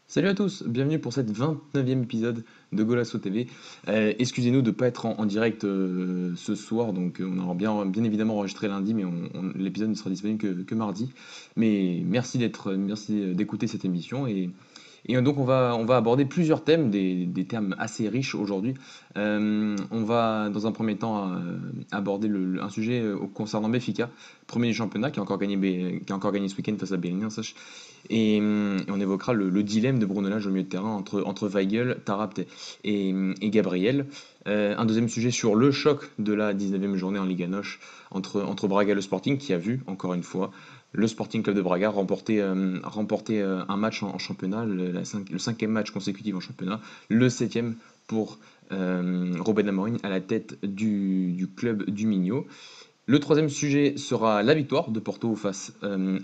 Salut à tous, bienvenue pour cette 29e épisode de Golasso TV. Excusez-nous de ne pas être en direct ce soir, donc on aura bien évidemment enregistré lundi, mais l'épisode ne sera disponible que mardi. Mais merci d'écouter cette émission et donc on va aborder plusieurs thèmes, des termes assez riches aujourd'hui. On va dans un premier temps aborder un sujet concernant Benfica, premier du championnat qui a encore gagné ce week-end face à Belenien, sache. Et on évoquera le dilemme de Bruno Lage au milieu de terrain entre Weigl, Taarabt et Gabriel. Un deuxième sujet sur le choc de la 19e journée en Liga NOS entre Braga et le Sporting, qui a vu, encore une fois, le Sporting Club de Braga remporter un match en championnat, le cinquième match consécutif en championnat, le septième pour Ruben Amorim à la tête du club du Minho. Le troisième sujet sera la victoire de Porto face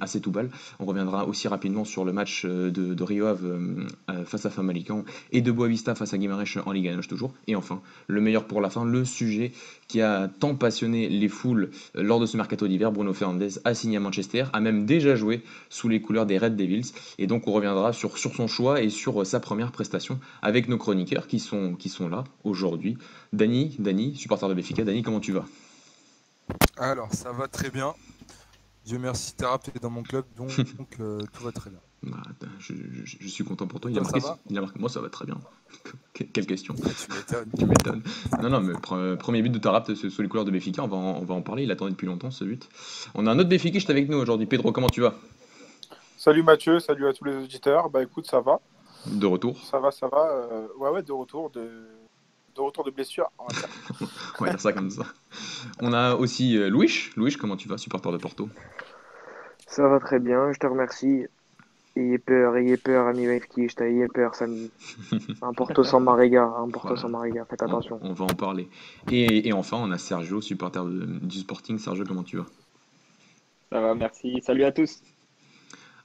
à Setúbal. On reviendra aussi rapidement sur le match de Rio Ave face à Famalicão et de Boavista face à Guimarães en Liga NOS toujours. Et enfin, le meilleur pour la fin, le sujet qui a tant passionné les foules lors de ce mercato d'hiver. Bruno Fernandes a signé à Manchester, a même déjà joué sous les couleurs des Red Devils. Et donc on reviendra sur son choix et sur sa première prestation avec nos chroniqueurs qui sont là aujourd'hui. Dany, supporter de Benfica. Dany, comment tu vas ? Alors, ça va très bien. Dieu merci, Taarabt est dans mon club, donc tout va très bien. Bah, je suis content pour toi. Toi, ça va ? Moi, ça va très bien. Quelle question. Tu m'étonnes. Tu m'étonnes. Non, mais premier but de Taarabt sous les couleurs de Benfica, on va en parler. Il attendait depuis longtemps ce but. On a un autre Benfiquiste avec nous aujourd'hui. Pedro, comment tu vas ? Salut Mathieu, salut à tous les auditeurs. Bah écoute, ça va. De retour. Ça va. Ouais, de retour de blessure, on va dire. On va dire ça comme ça. On a aussi Louis. Louis, comment tu vas, supporter de Porto ? Ça va très bien, je te remercie. Ayez peur, ami Benfica, ayez peur, samedi. Un Porto sans Marega, faites attention. On va en parler. Et enfin, on a Sergio, supporter du Sporting. Sergio, comment tu vas ? Ça va, merci. Salut à tous.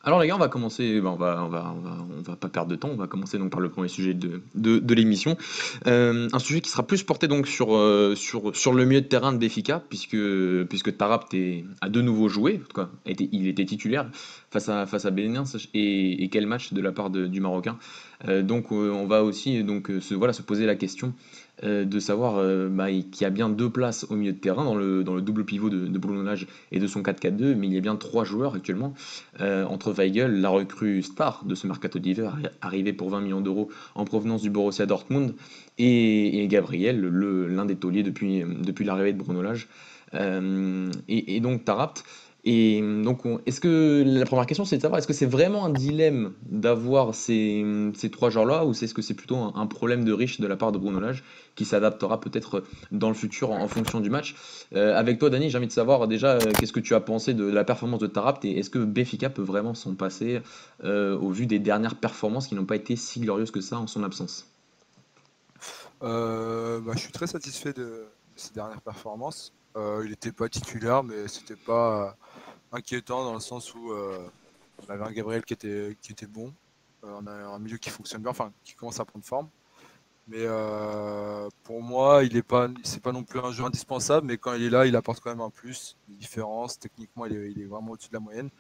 Alors les gars, on va commencer, on va pas perdre de temps, on va commencer donc par le premier sujet de l'émission. Un sujet qui sera plus porté donc sur le milieu de terrain de Benfica, puisque Taarabt a de nouveau joué, en tout cas il était titulaire face à Belenien, et quel match de la part du Marocain. Donc on va aussi se poser la question de savoir qu'il y a bien deux places au milieu de terrain dans le double pivot de Bruno Lage et de son 4-4-2, mais il y a bien trois joueurs actuellement, entre Weigl, la recrue star de ce mercato d'hiver, arrivé pour 20 millions d'euros en provenance du Borussia Dortmund, et Gabriel, l'un des tauliers depuis l'arrivée de Bruno Lage, et donc Taarabt. Et donc, est-ce que la première question, c'est de savoir, est-ce que c'est vraiment un dilemme d'avoir ces trois joueurs-là, ou est-ce que c'est plutôt un problème de riche de la part de Bruno Lage qui s'adaptera peut-être dans le futur en fonction du match. Avec toi, Dany, j'ai envie de savoir déjà qu'est-ce que tu as pensé de la performance de Taarabt et est-ce que Benfica peut vraiment s'en passer au vu des dernières performances qui n'ont pas été si glorieuses que ça en son absence. Je suis très satisfait de ses dernières performances. Il n'était pas titulaire, mais c'était pas inquiétant dans le sens où on avait un Gabriel qui était bon, on a un milieu qui fonctionne bien, enfin qui commence à prendre forme. Mais pour moi, c'est pas non plus un joueur indispensable, mais quand il est là, il apporte quand même un plus, une différence. Techniquement, il est vraiment au-dessus de la moyenne.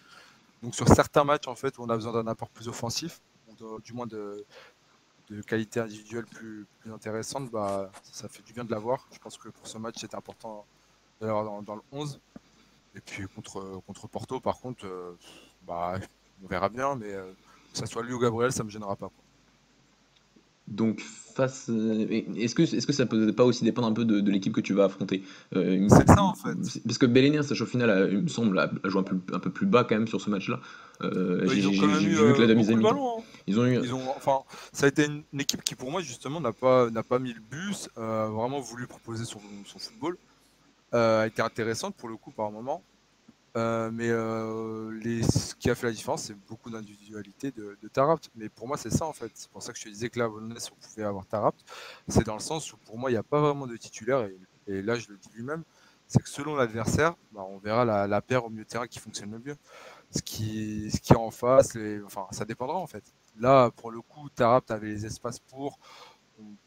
Donc sur certains matchs en fait où on a besoin d'un apport plus offensif, ou du moins de qualité individuelle plus intéressante, ça fait du bien de l'avoir. Je pense que pour ce match, c'était important d'avoir dans le 11. Et puis contre Porto, par contre, on verra bien, mais que ça soit lui ou Gabriel, ça me gênera pas, quoi. Donc est-ce que ça peut pas aussi dépendre un peu de l'équipe que tu vas affronter C'est ça en fait. Parce que Belenien, au final, il me semble, a joué un peu plus bas quand même sur ce match-là. Ils ont quand même eu vu que la beaucoup de ballons. Ça a été une équipe qui pour moi justement n'a pas mis le bus, vraiment voulu proposer son football, a été intéressante pour le coup par moment. Ce qui a fait la différence, c'est beaucoup d'individualité de Tarabt. Mais pour moi, c'est ça en fait. C'est pour ça que je te disais que là, Volness, on pouvait avoir Tarabt. C'est dans le sens où pour moi, il n'y a pas vraiment de titulaire. Et là, je le dis lui-même, c'est que selon l'adversaire, on verra la paire au milieu de terrain qui fonctionne le mieux. Ce qui est en face, enfin, ça dépendra en fait. Là, pour le coup, Tarabt avait les espaces pour.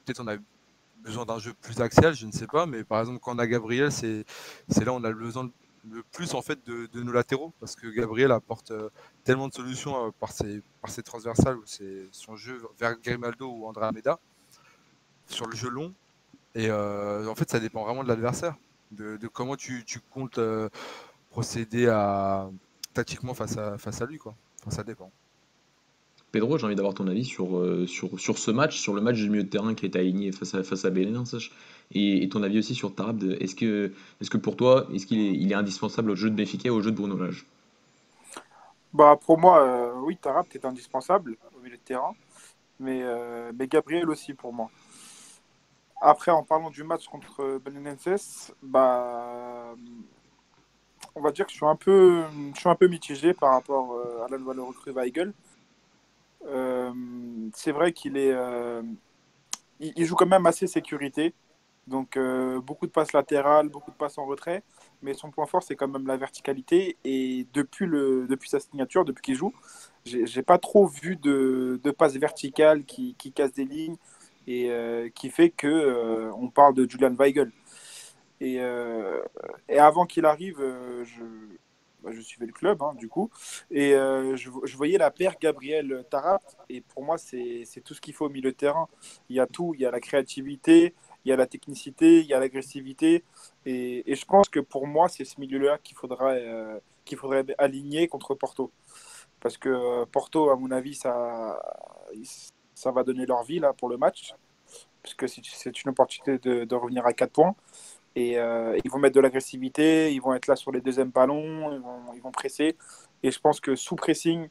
Peut-être on a besoin d'un jeu plus axial, je ne sais pas, mais par exemple quand on a Gabriel, c'est là où on a besoin le plus en fait de nos latéraux, parce que Gabriel apporte tellement de solutions par ses transversales ou son jeu vers Grimaldo ou André Almeida sur le jeu long. Et en fait, ça dépend vraiment de l'adversaire, de comment tu comptes procéder tactiquement face à lui, quoi. Enfin, ça dépend. Pedro, j'ai envie d'avoir ton avis sur ce match, sur le match du milieu de terrain qui a été aligné face à Bénin, sache, et ton avis aussi sur Tarab. Est-ce que pour toi, est-ce qu'il est indispensable au jeu de Benfica et au jeu de Bruno Lage? Bah, pour moi, oui, Taarabt est indispensable au milieu de terrain, mais Gabriel aussi pour moi. Après, en parlant du match contre Belenenses, bah, on va dire que je suis un peu mitigé par rapport à la nouvelle recrue Weigl. Euh, c'est vrai qu'il joue quand même assez sécurité. Donc, beaucoup de passes latérales, beaucoup de passes en retrait. Mais son point fort, c'est quand même la verticalité. Et depuis sa signature, depuis qu'il joue, j'ai pas trop vu de passes verticales qui cassent des lignes et qui fait que on parle de Julian Weigl. Et avant qu'il arrive, je suivais le club, hein, du coup, et je voyais la paire Gabriel Taarabt, et pour moi, c'est tout ce qu'il faut au milieu de terrain. Il y a tout, il y a la créativité, il y a la technicité, il y a l'agressivité, et je pense que pour moi, c'est ce milieu-là qu'il faudrait aligner contre Porto. Parce que Porto, à mon avis, ça va donner leur vie là, pour le match, puisque c'est une opportunité de revenir à 4 points. Et ils vont mettre de l'agressivité, ils vont être là sur les deuxièmes ballons, ils vont presser. Et je pense que sous pressing,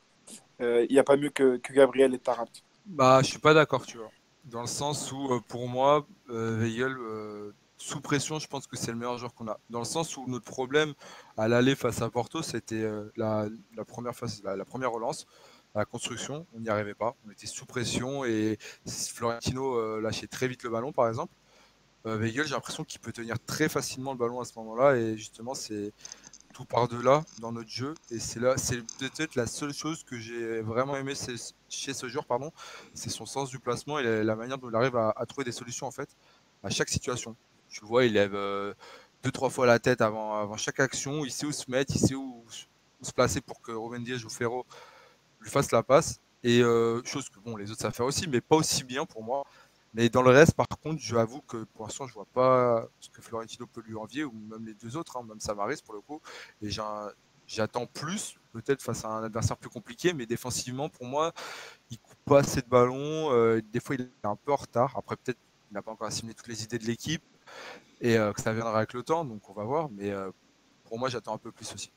il n'y a pas mieux que Gabriel et Taarabt. Bah, je suis pas d'accord, tu vois. Dans le sens où, pour moi, Weigl, sous pression, je pense que c'est le meilleur joueur qu'on a. Dans le sens où notre problème à l'aller face à Porto, c'était la première phase, la première relance, la construction. On n'y arrivait pas. On était sous pression et Florentino lâchait très vite le ballon, par exemple. Weigl, j'ai l'impression qu'il peut tenir très facilement le ballon à ce moment-là. Et justement, c'est tout par-delà dans notre jeu. Et c'est peut-être la seule chose que j'ai vraiment aimé chez ce joueur, pardon, c'est son sens du placement et la manière dont il arrive à trouver des solutions en fait à chaque situation. Tu le vois, il lève 2-3 fois la tête avant chaque action, il sait où se mettre, il sait où se placer pour que Ruben Dias ou Ferro lui fasse la passe. Et chose que bon, les autres savent faire aussi, mais pas aussi bien pour moi. Mais dans le reste, par contre, je avoue que pour l'instant, je vois pas ce que Florentino peut lui envier, ou même les deux autres, hein, même Samaris pour le coup. Et j'attends plus, peut-être face à un adversaire plus compliqué, mais défensivement, pour moi, il coupe pas assez de ballons. Des fois, il est un peu en retard. Après, peut-être il n'a pas encore assimilé toutes les idées de l'équipe et que ça viendra avec le temps, donc on va voir. Mais pour moi, j'attends un peu plus aussi.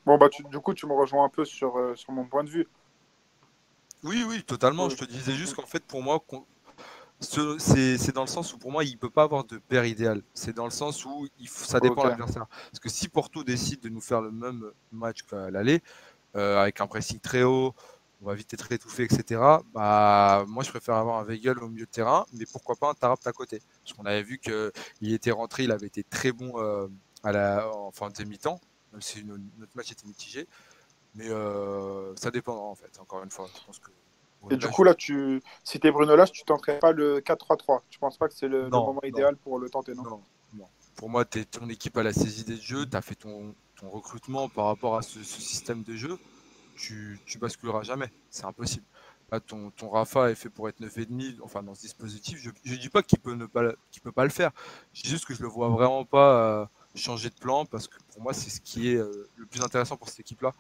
Bon, bah, du coup, tu me rejoins un peu sur mon point de vue. Oui, oui, totalement. Je te disais juste qu'en fait, pour moi, c'est dans le sens où pour moi il peut pas avoir de paire idéale. C'est dans le sens où ça dépend de Ok. l'adversaire. Parce que si Porto décide de nous faire le même match qu'à l'aller, avec un pressing très haut, on va vite être étouffé, etc. Bah moi je préfère avoir un Weigl au milieu de terrain, mais pourquoi pas un Taarabt à côté. Parce qu'on avait vu qu'il était rentré, il avait été très bon en fin de mi-temps, même si notre match était mitigé. Mais ça dépendra en fait. Encore une fois, je pense que Et du là, coup, là, si t'es Bruno Lage, tu tenterais pas le 4-3-3. Tu penses pas que c'est le non, moment non. idéal pour le tenter, non? Non, non. Pour moi, ton équipe a la saisie idées de jeu, tu as fait ton recrutement par rapport à ce système de jeu, tu basculeras jamais. C'est impossible. Là, ton Rafa est fait pour être 9,5, enfin dans ce dispositif. Je ne dis pas qu'il peut pas le faire. Je dis juste que je le vois vraiment pas changer de plan parce que pour moi, c'est ce qui est le plus intéressant pour cette équipe-là.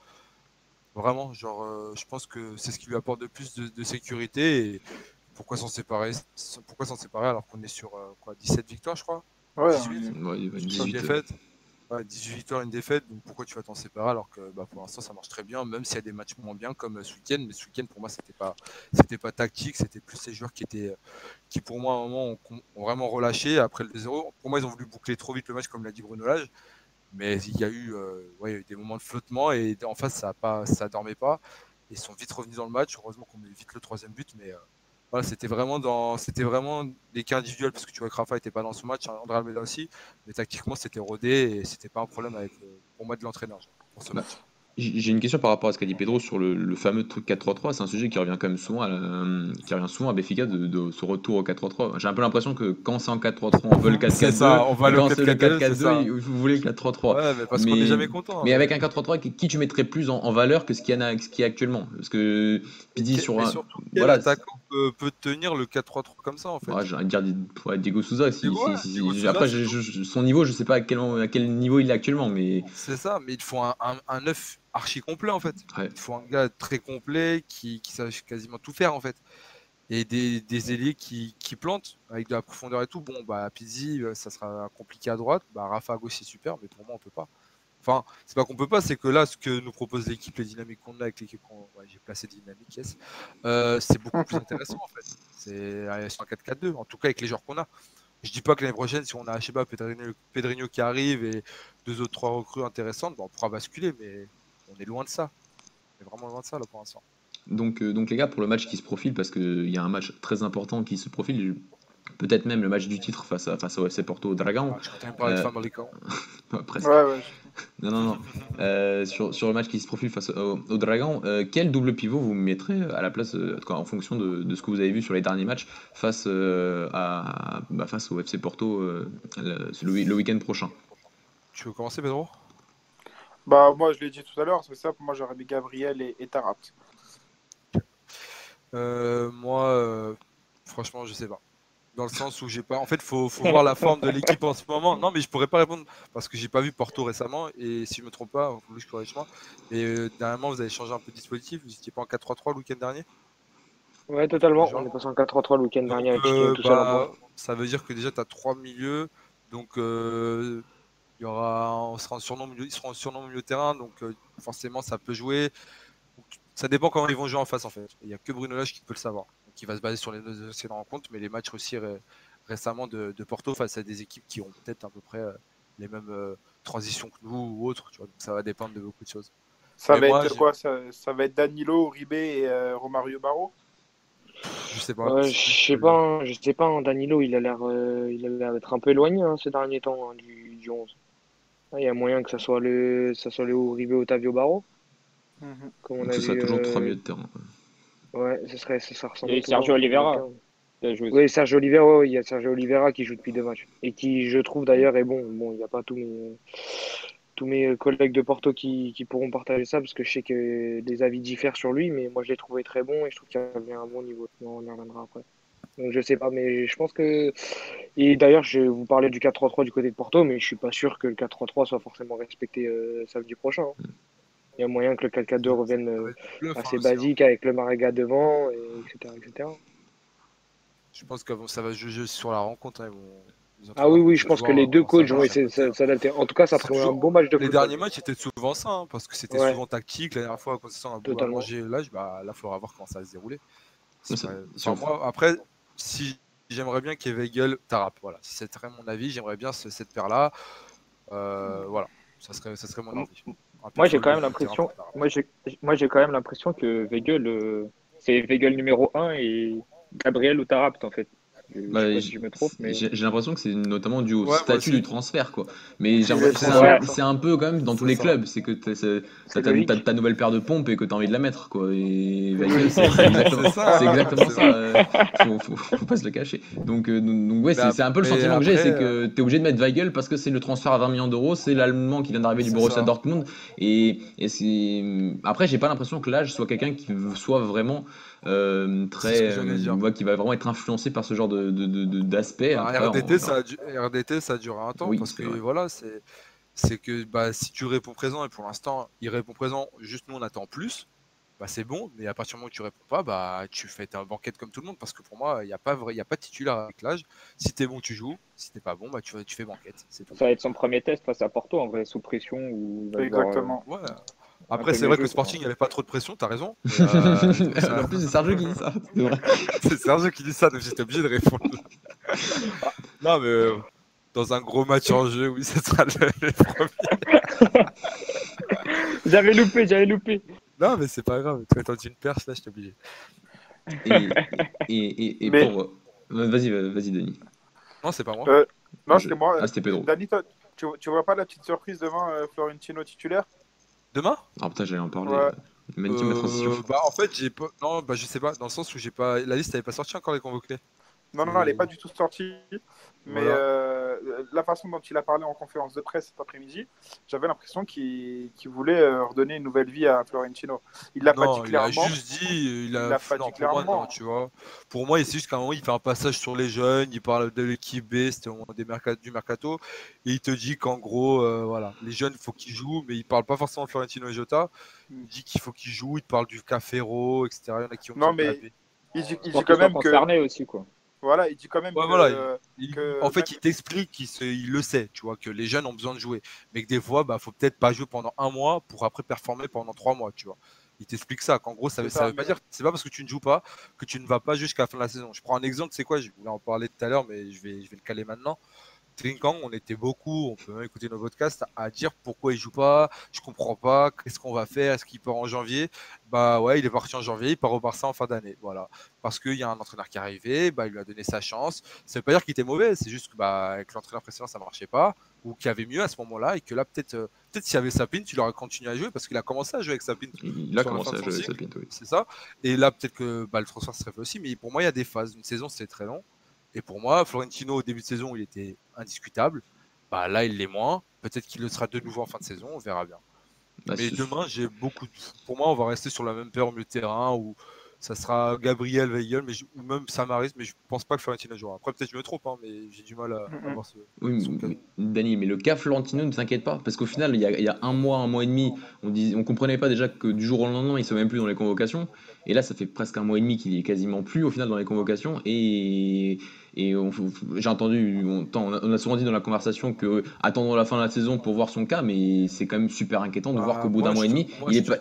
Vraiment, genre, je pense que c'est ce qui lui apporte de plus de sécurité. Et pourquoi s'en séparer alors qu'on est sur 17 victoires, je crois? Ouais, 18, Ouais, il va une 18. défaite. Ouais, 18 victoires, une défaite. Donc pourquoi tu vas t'en séparer alors que pour l'instant ça marche très bien, même s'il y a des matchs moins bien comme ce week-end. Mais ce week-end pour moi c'était pas tactique, c'était plus ces joueurs qui pour moi à un moment ont vraiment relâché après le 2-0. Pour moi ils ont voulu boucler trop vite le match comme l'a dit Bruno Lage. Mais il y a eu, il y a eu des moments de flottement et en face, ça dormait pas. Ils sont vite revenus dans le match. Heureusement qu'on met vite le troisième but, mais voilà, c'était vraiment des cas individuels parce que tu vois que Rafa était pas dans ce match, André Almeida aussi, mais tactiquement c'était rodé et c'était pas un problème avec pour moi de l'entraîneur pour ce Bah, match. j'ai une question par rapport à ce qu'a dit Pedro sur le fameux truc 4-3-3. C'est un sujet qui revient quand même souvent qui revient souvent à Benfica de ce retour au 4-3-3. J'ai un peu l'impression que quand c'est en 4-3-3, on veut le C'est 4-4-2, ça, on va et le quand c'est le 4-4-2, c'est 4-4-2, ça. vous voulez le 4-3-3. Ouais, mais parce qu'on n'est Mais, jamais content. mais avec un 4-3-3, qui tu mettrais plus en valeur que ce qu'il y a actuellement? Parce que Pizzi sur Mais un. surtout, quel Voilà. attaquant peut tenir le 4-3-3 comme ça en fait? Ouais, j'ai envie de dire ouais, Diego Souza. Diego Souza, Après, c'est tout. son niveau, je sais pas à quel niveau il est actuellement, mais C'est ça, mais il faut un neuf archi complet en fait. ouais. Il faut un gars très complet qui sache quasiment tout faire en fait. Et des ailiers qui plantent avec de la profondeur et tout. Bon, bah Pizzi, ça sera compliqué à droite. Bah Rafa à gauche, c'est super, mais pour moi, on peut pas. Enfin, c'est pas qu'on peut pas, c'est que là, ce que nous propose l'équipe, les dynamiques qu'on a avec l'équipe j'ai placé dynamique, yes, c'est beaucoup plus intéressant en fait. C'est un 4-4-2, en tout cas avec les joueurs qu'on a. Je dis pas que l'année prochaine, si on a, je sais pas, Pedrinho qui arrive et trois recrues intéressantes, bah, on pourra basculer, mais on est loin de ça. On est vraiment loin de ça là pour l'instant. Donc les gars, pour le match qui se profile, parce qu'il y a un match très important qui se profile, peut-être même le match du titre face au FC Porto au Dragão. Ah, je comptais me parler de Euh, Famalicão. Presque. Ouais. Non. Sur le match qui se profile face au Dragão, quel double pivot vous mettrez à la place, en fonction de ce que vous avez vu sur les derniers matchs, face au FC Porto le week-end prochain? Tu veux commencer, Pedro? Bah, moi, je l'ai dit tout à l'heure, c'est ça. Pour moi, j'aurais mis Gabriel et Tarapt. Moi, franchement, je sais pas. Dans le sens où j'ai pas. En fait, faut voir la forme de l'équipe en ce moment. Non, mais je pourrais pas répondre parce que j'ai pas vu Porto récemment. Et si je me trompe pas, vous je corrige moi. Mais dernièrement, vous avez changé un peu de dispositif. Vous n'étiez pas en 4-3-3 le week-end dernier. Ouais, totalement. Genre. On est passé en 4-3-3 le week-end Donc, dernier avec Chiquinho tout seul à pointe. ça veut dire que déjà, tu as 3 milieux. Donc, il y aura, ils seront en surnom au milieu de terrain. Donc, forcément, ça peut jouer. Donc, ça dépend comment ils vont jouer en face, en fait. Il n'y a que Bruno Lage qui peut le savoir. Donc, il va se baser sur les deux anciennes rencontres. Mais les matchs aussi récemment de Porto face à des équipes qui ont peut-être à peu près les mêmes transitions que nous ou autres. Tu vois. Donc, ça va dépendre de beaucoup de choses. Ça Mais va moi, être quoi ça va être Danilo, Uribe et Romario Barro? je sais pas. Je sais pas, hein, Danilo, il a l'air d'être un peu éloigné ces derniers temps du 11. Il y a moyen que ça soit le Uribe Otavio Barro, comme on Donc a ce serait vu. toujours 3 milieux de terrain. Ouais, ça ressemble Et toujours Sergio à un milieu de Oliveira. terrain. Oui, Sergio Oliveira, ouais, il y a Sergio Oliveira qui joue depuis 2 matchs et qui, je trouve d'ailleurs, est bon. Bon, il n'y a pas tous mes collègues de Porto qui pourront partager ça parce que je sais que les avis diffèrent sur lui, mais moi je l'ai trouvé très bon et je trouve qu'il avait un bon niveau. On y reviendra après. Donc je sais pas, mais je pense que. Et d'ailleurs, je vous parlais du 4-3-3 du côté de Porto, mais je suis pas sûr que le 4-3-3 soit forcément respecté samedi prochain. Hein. Il y a moyen que le 4-4-2 revienne assez basique avec le Marega devant, etc., etc. Je pense que ça va se juger sur la rencontre. Hein, Ah oui, je pense que les deux coachs vont essayer de s'adapter. En tout cas, ça ferait un bon match de foot. Les derniers matchs étaient souvent ça, hein, parce que c'était souvent tactique. La dernière fois, quand on a beau manger l'âge, là, il faudra voir comment ça va se dérouler. Moi, après, si j'aimerais bien qu'il y ait Weigl, Tarap. Voilà, si c'est très mon avis, j'aimerais bien cette paire-là. Voilà, ça serait mon avis. Moi, j'ai quand même l'impression. Moi, j'ai quand même l'impression que Weigl, c'est Weigl numéro 1 et Gabriel ou Tarapt en fait. Je sais pas si je me trompe, mais j'ai l'impression que c'est notamment dû au statut du transfert, quoi. Mais Ouais. c'est un peu quand même dans tous les clubs, c'est que t'as ta nouvelle paire de pompes et que t'as envie de la mettre, quoi. Et c'est exactement ça. Faut pas se le cacher. Donc ouais, c'est un peu le sentiment que j'ai, c'est que t'es obligé de mettre Weigl parce que c'est le transfert à 20 millions d'euros, c'est l'Allemand qui vient d'arriver du Borussia Dortmund. Et après, j'ai pas l'impression que l'âge soit quelqu'un qui soit vraiment qui va vraiment être influencé par ce genre d'aspect. RDT, ça a duré un temps, parce que voilà, c'est que si tu réponds présent, et pour l'instant il répond présent, juste nous on attend plus, c'est bon, mais à partir du moment où tu réponds pas, tu fais ta banquette comme tout le monde, parce que pour moi il n'y a pas de titulaire avec l'âge. Si t'es bon, tu joues, si t'es pas bon, tu fais banquette, c'est tout. Ça va être son premier test face à Porto en vrai, sous pression. Exactement. Après, c'est vrai que Sporting n'avait pas trop de pression, t'as raison. En plus, c'est Sergio qui dit ça. C'est Sergio qui dit ça, donc j'étais obligé de répondre. Non, mais dans un gros match en jeu, oui, ce sera le premier. J'avais loupé. Non, mais c'est pas grave. Toi, quand tu une perche, là, je t'ai obligé. Et Mais- pour. Vas-y, Denis. Non, c'est pas moi. Non, Je- c'était moi. Ah, c'était Pedro. Dani, toi, tu vois pas la petite surprise demain, Florentino titulaire? Demain? Ah putain, j'allais en parler. Ouais. Magnifique ma transition. Bah, en fait, j'ai pas. Non, bah, je sais pas. Dans le sens où j'ai pas. La liste n'avait pas sorti encore les convoqués. Non, elle n'est pas du tout sortie. Mais Voilà. la façon dont il a parlé en conférence de presse cet après-midi, j'avais l'impression qu'il voulait redonner une nouvelle vie à Florentino. Il l'a pas dit Non, il a clairement. juste dit. Il l'a pas non, dit pour moi, clairement. non, tu vois. Pour moi, c'est juste qu'à un moment, il fait un passage sur les jeunes. Il parle de l'équipe B, c'était au moment du mercato. Et il te dit qu'en gros, voilà, les jeunes, il faut qu'ils jouent. Mais il parle pas forcément de Florentino et Jota. Il dit qu'il faut qu'ils jouent. Il te parle du Cafero, etc. Il y en a qui ont Non, besoin de mais taper. il dit Pour quand qu'ils soient même que. concernés aussi, quoi. Voilà, il dit quand même Ouais, que. voilà. que En fait, même- il t'explique qu'il le sait, tu vois, que les jeunes ont besoin de jouer. Mais que des fois, bah, faut peut-être pas jouer pendant un mois pour après performer pendant 3 mois, tu vois. Il t'explique ça, qu'en gros, ça C'est veut ça, pas mais- dire, c'est pas parce que tu ne joues pas que tu ne vas pas jusqu'à la fin de la saison. Je prends un exemple, c'est quoi? Je voulais en parler tout à l'heure, mais je vais le caler maintenant. Trinquant, on était beaucoup, on peut même écouter nos podcasts, à dire pourquoi il joue pas, je comprends pas, qu'est-ce qu'on va faire, est-ce qu'il part en janvier? Bah ouais, il est parti en janvier, il part au Barça en fin d'année, voilà. Parce qu'il y a un entraîneur qui est arrivé, bah, il lui a donné sa chance. Ça veut pas dire qu'il était mauvais, c'est juste que bah, avec l'entraîneur précédent ça marchait pas, ou qu'il y avait mieux à ce moment-là, et que là peut-être s'il y avait Sapin, tu l'aurais continué à jouer, parce qu'il a commencé à jouer avec Sapin. Il a sur la commencé fin à de son jouer avec cycle. Sapin, oui. C'est ça. Et là, peut-être que bah, le transfert serait fait aussi. Mais pour moi, il y a des phases. Une saison, c'est très long. Et pour moi, Florentino, au début de saison, il était indiscutable. Bah, là, il l'est moins. Peut-être qu'il le sera de nouveau en fin de saison. On verra bien. Bah, Mais c'est- demain, j'ai beaucoup de... Pour moi, on va rester sur la même paire au milieu de terrain où ça sera Gabriel Weigl ou même Samaris. Mais je pense pas que Florentino jouera. Après, peut-être que je me trompe, hein, mais j'ai du mal à voir son Oui, cas. Dani, mais le cas Florentino ne t'inquiète pas, parce qu'au final, il y a un mois et demi, on comprenait pas déjà que du jour au lendemain, il se met même plus dans les convocations. Et là, ça fait presque un mois et demi qu'il est quasiment plus au final dans les convocations. J'ai entendu, on a souvent dit dans la conversation que attendons la fin de la saison pour voir son cas, mais c'est quand même super inquiétant de voir qu'au bout d'un mois et demi,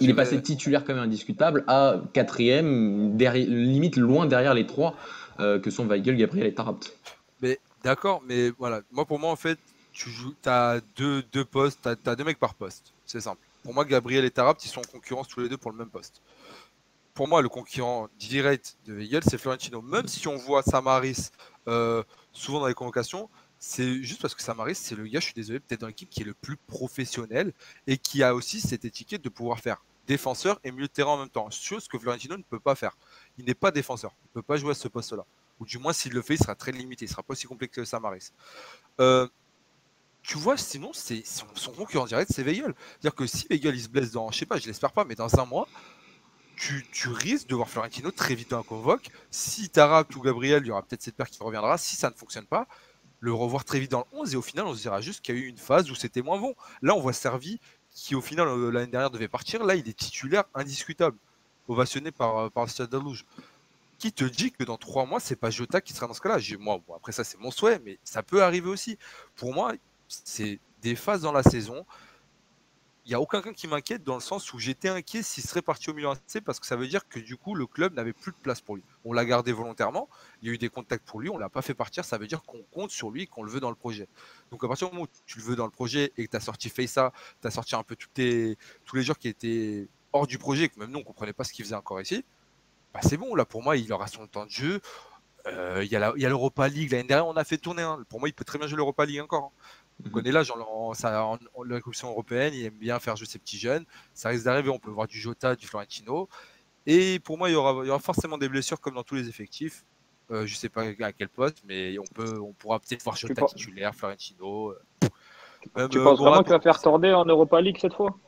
il est passé titulaire quand même indiscutable à quatrième, limite loin derrière les trois que sont Weigl, Gabriel et Taarabt. Mais d'accord, mais voilà. Moi, pour moi, en fait, t'as deux postes, t'as deux mecs par poste. C'est simple. Pour moi, Gabriel et Taarabt, ils sont en concurrence tous les deux pour le même poste. Pour moi, le concurrent direct de Weigl, c'est Florentino. Même si on voit Samaris souvent dans les convocations, c'est juste parce que Samaris, c'est le gars, je suis désolé, peut-être dans l'équipe qui est le plus professionnel et qui a aussi cette étiquette de pouvoir faire défenseur et milieu de terrain en même temps. Chose que Florentino ne peut pas faire. Il n'est pas défenseur. Il ne peut pas jouer à ce poste-là. Ou du moins, s'il le fait, il sera très limité. Il ne sera pas aussi complet que Samaris. Tu vois, sinon, c'est son concurrent direct, c'est Weigl. C'est-à-dire que si Weigl, il se blesse dans, je sais pas, je l'espère pas, mais dans un mois, tu risques de voir Florentino très vite en convoque. Si Taarabt ou Gabriel, il y aura peut-être cette paire qui reviendra. Si ça ne fonctionne pas, le revoir très vite dans le 11 et au final, on se dira juste qu'il y a eu une phase où c'était moins bon. Là, on voit Servi qui, au final, l'année dernière devait partir. Là, il est titulaire indiscutable, ovationné par le Stade de Rouge. Qui te dit que dans 3 mois, c'est pas Jota qui sera dans ce cas-là? Moi, bon, après ça, c'est mon souhait, mais ça peut arriver aussi. Pour moi, c'est des phases dans la saison. Il n'y a aucun qui m'inquiète dans le sens où j'étais inquiet s'il serait parti au Milan AC parce que ça veut dire que du coup le club n'avait plus de place pour lui. On l'a gardé volontairement, il y a eu des contacts pour lui, on ne l'a pas fait partir, ça veut dire qu'on compte sur lui et qu'on le veut dans le projet. Donc à partir du moment où tu le veux dans le projet et que tu as sorti Feysa, tu as sorti un peu tous les joueurs qui étaient hors du projet et que même nous on ne comprenait pas ce qu'il faisait encore ici, bah c'est bon, là pour moi il aura son temps de jeu. Il y a l'Europa League, l'année dernière on a fait tourner, hein. Pour moi il peut très bien jouer l'Europa League encore. Hein. On connaît l'âge, la Commission européenne, il aime bien faire jouer ses petits jeunes. Ça risque d'arriver, on peut voir du Jota, du Florentino. Et pour moi, il y aura forcément des blessures comme dans tous les effectifs. Je ne sais pas à quel poste, mais on pourra peut-être voir Jota titulaire, Florentino. Tu penses vraiment qu'il va faire tourner en Europa League cette fois?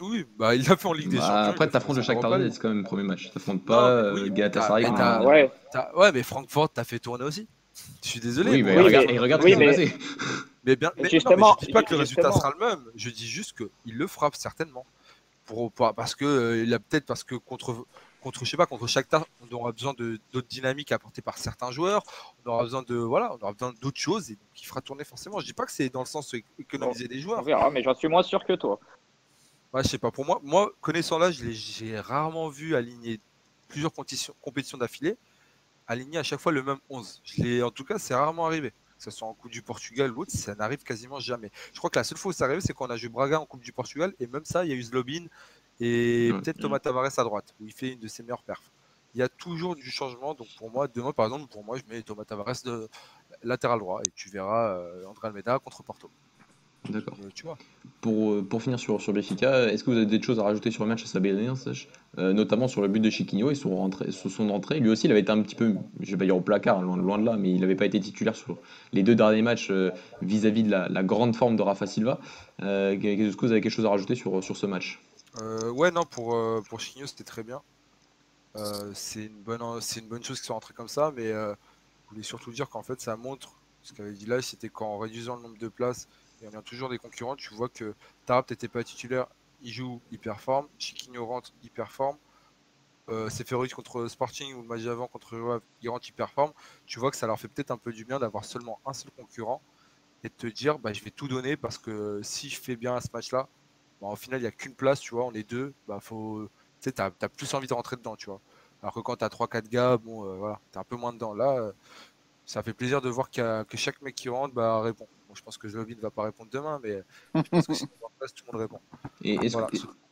Oui, bah, il l'a fait en Ligue des Champions. Après, t'affrontes le Shakhtar Donetsk, c'est quand même le premier match. T'affrontes pas Galatasaray. Ouais, mais Francfort, t'as fait tourner aussi. Je suis désolé. Oui, mais regarde ce qui s'est passé. Mais bien, justement, je dis pas que le résultat sera le même. Je dis juste qu'il le frappe certainement. Parce que contre Shakhtar, on aura besoin d'autres dynamiques apportées par certains joueurs. On aura besoin d'autres choses et donc il fera tourner forcément. Je dis pas que c'est dans le sens économiser des joueurs. On verra, mais j'en suis moins sûr que toi. Ouais, je sais pas. Pour moi, connaissant l'âge, j'ai rarement vu aligner plusieurs compétitions d'affilée, aligner à chaque fois le même 11. En tout cas, c'est rarement arrivé. que ce soit en Coupe du Portugal ou autre, ça n'arrive quasiment jamais. Je crois que la seule fois où ça arrive, c'est quand on a joué Braga en Coupe du Portugal, et même ça, il y a eu Zlobin et peut-être Thomas Tavares à droite, où il fait une de ses meilleures perfs. Il y a toujours du changement, donc pour moi, demain par exemple, pour moi, je mets Thomas Tavares de latéral droit, et tu verras André Almeida contre Porto. D'accord. Tu vois. Pour finir sur Benfica, est-ce que vous avez des choses à rajouter sur le match à Sabellian, notamment sur le but de Chiquinho et sur son entrée? Lui aussi, il avait été un petit peu, je vais pas dire au placard, loin de là, mais il n'avait pas été titulaire sur les 2 derniers matchs vis-à-vis de la grande forme de Rafa Silva. Est-ce que vous avez quelque chose à rajouter sur ce match? Ouais, non, pour Chiquinho, c'était très bien. C'est une bonne chose qu'ils soient rentrés comme ça, mais je voulais surtout dire qu'en fait, ça montre ce qu'avait dit là, c'était qu'en réduisant le nombre de places et en ayant toujours des concurrents, tu vois que Taarabt n'était pas titulaire, il joue, il performe, Chiquinho rentre, il performe, Seferovic contre Sporting ou le match avant contre Rio, il rentre, il performe. Tu vois que ça leur fait peut-être un peu du bien d'avoir seulement un seul concurrent et de te dire, bah, je vais tout donner parce que si je fais bien à ce match-là, bah, au final, il n'y a qu'une place, tu vois, on est deux, bah, tu sais, t'as plus envie de rentrer dedans, tu vois. Alors que quand tu as 3-4 gars, bon, voilà, tu es un peu moins dedans. Là, ça fait plaisir de voir que chaque mec qui rentre bah, répond. Bon, je pense que Zlobin ne va pas répondre demain, mais je pense que si on est en place, tout le monde répond. Et Voilà.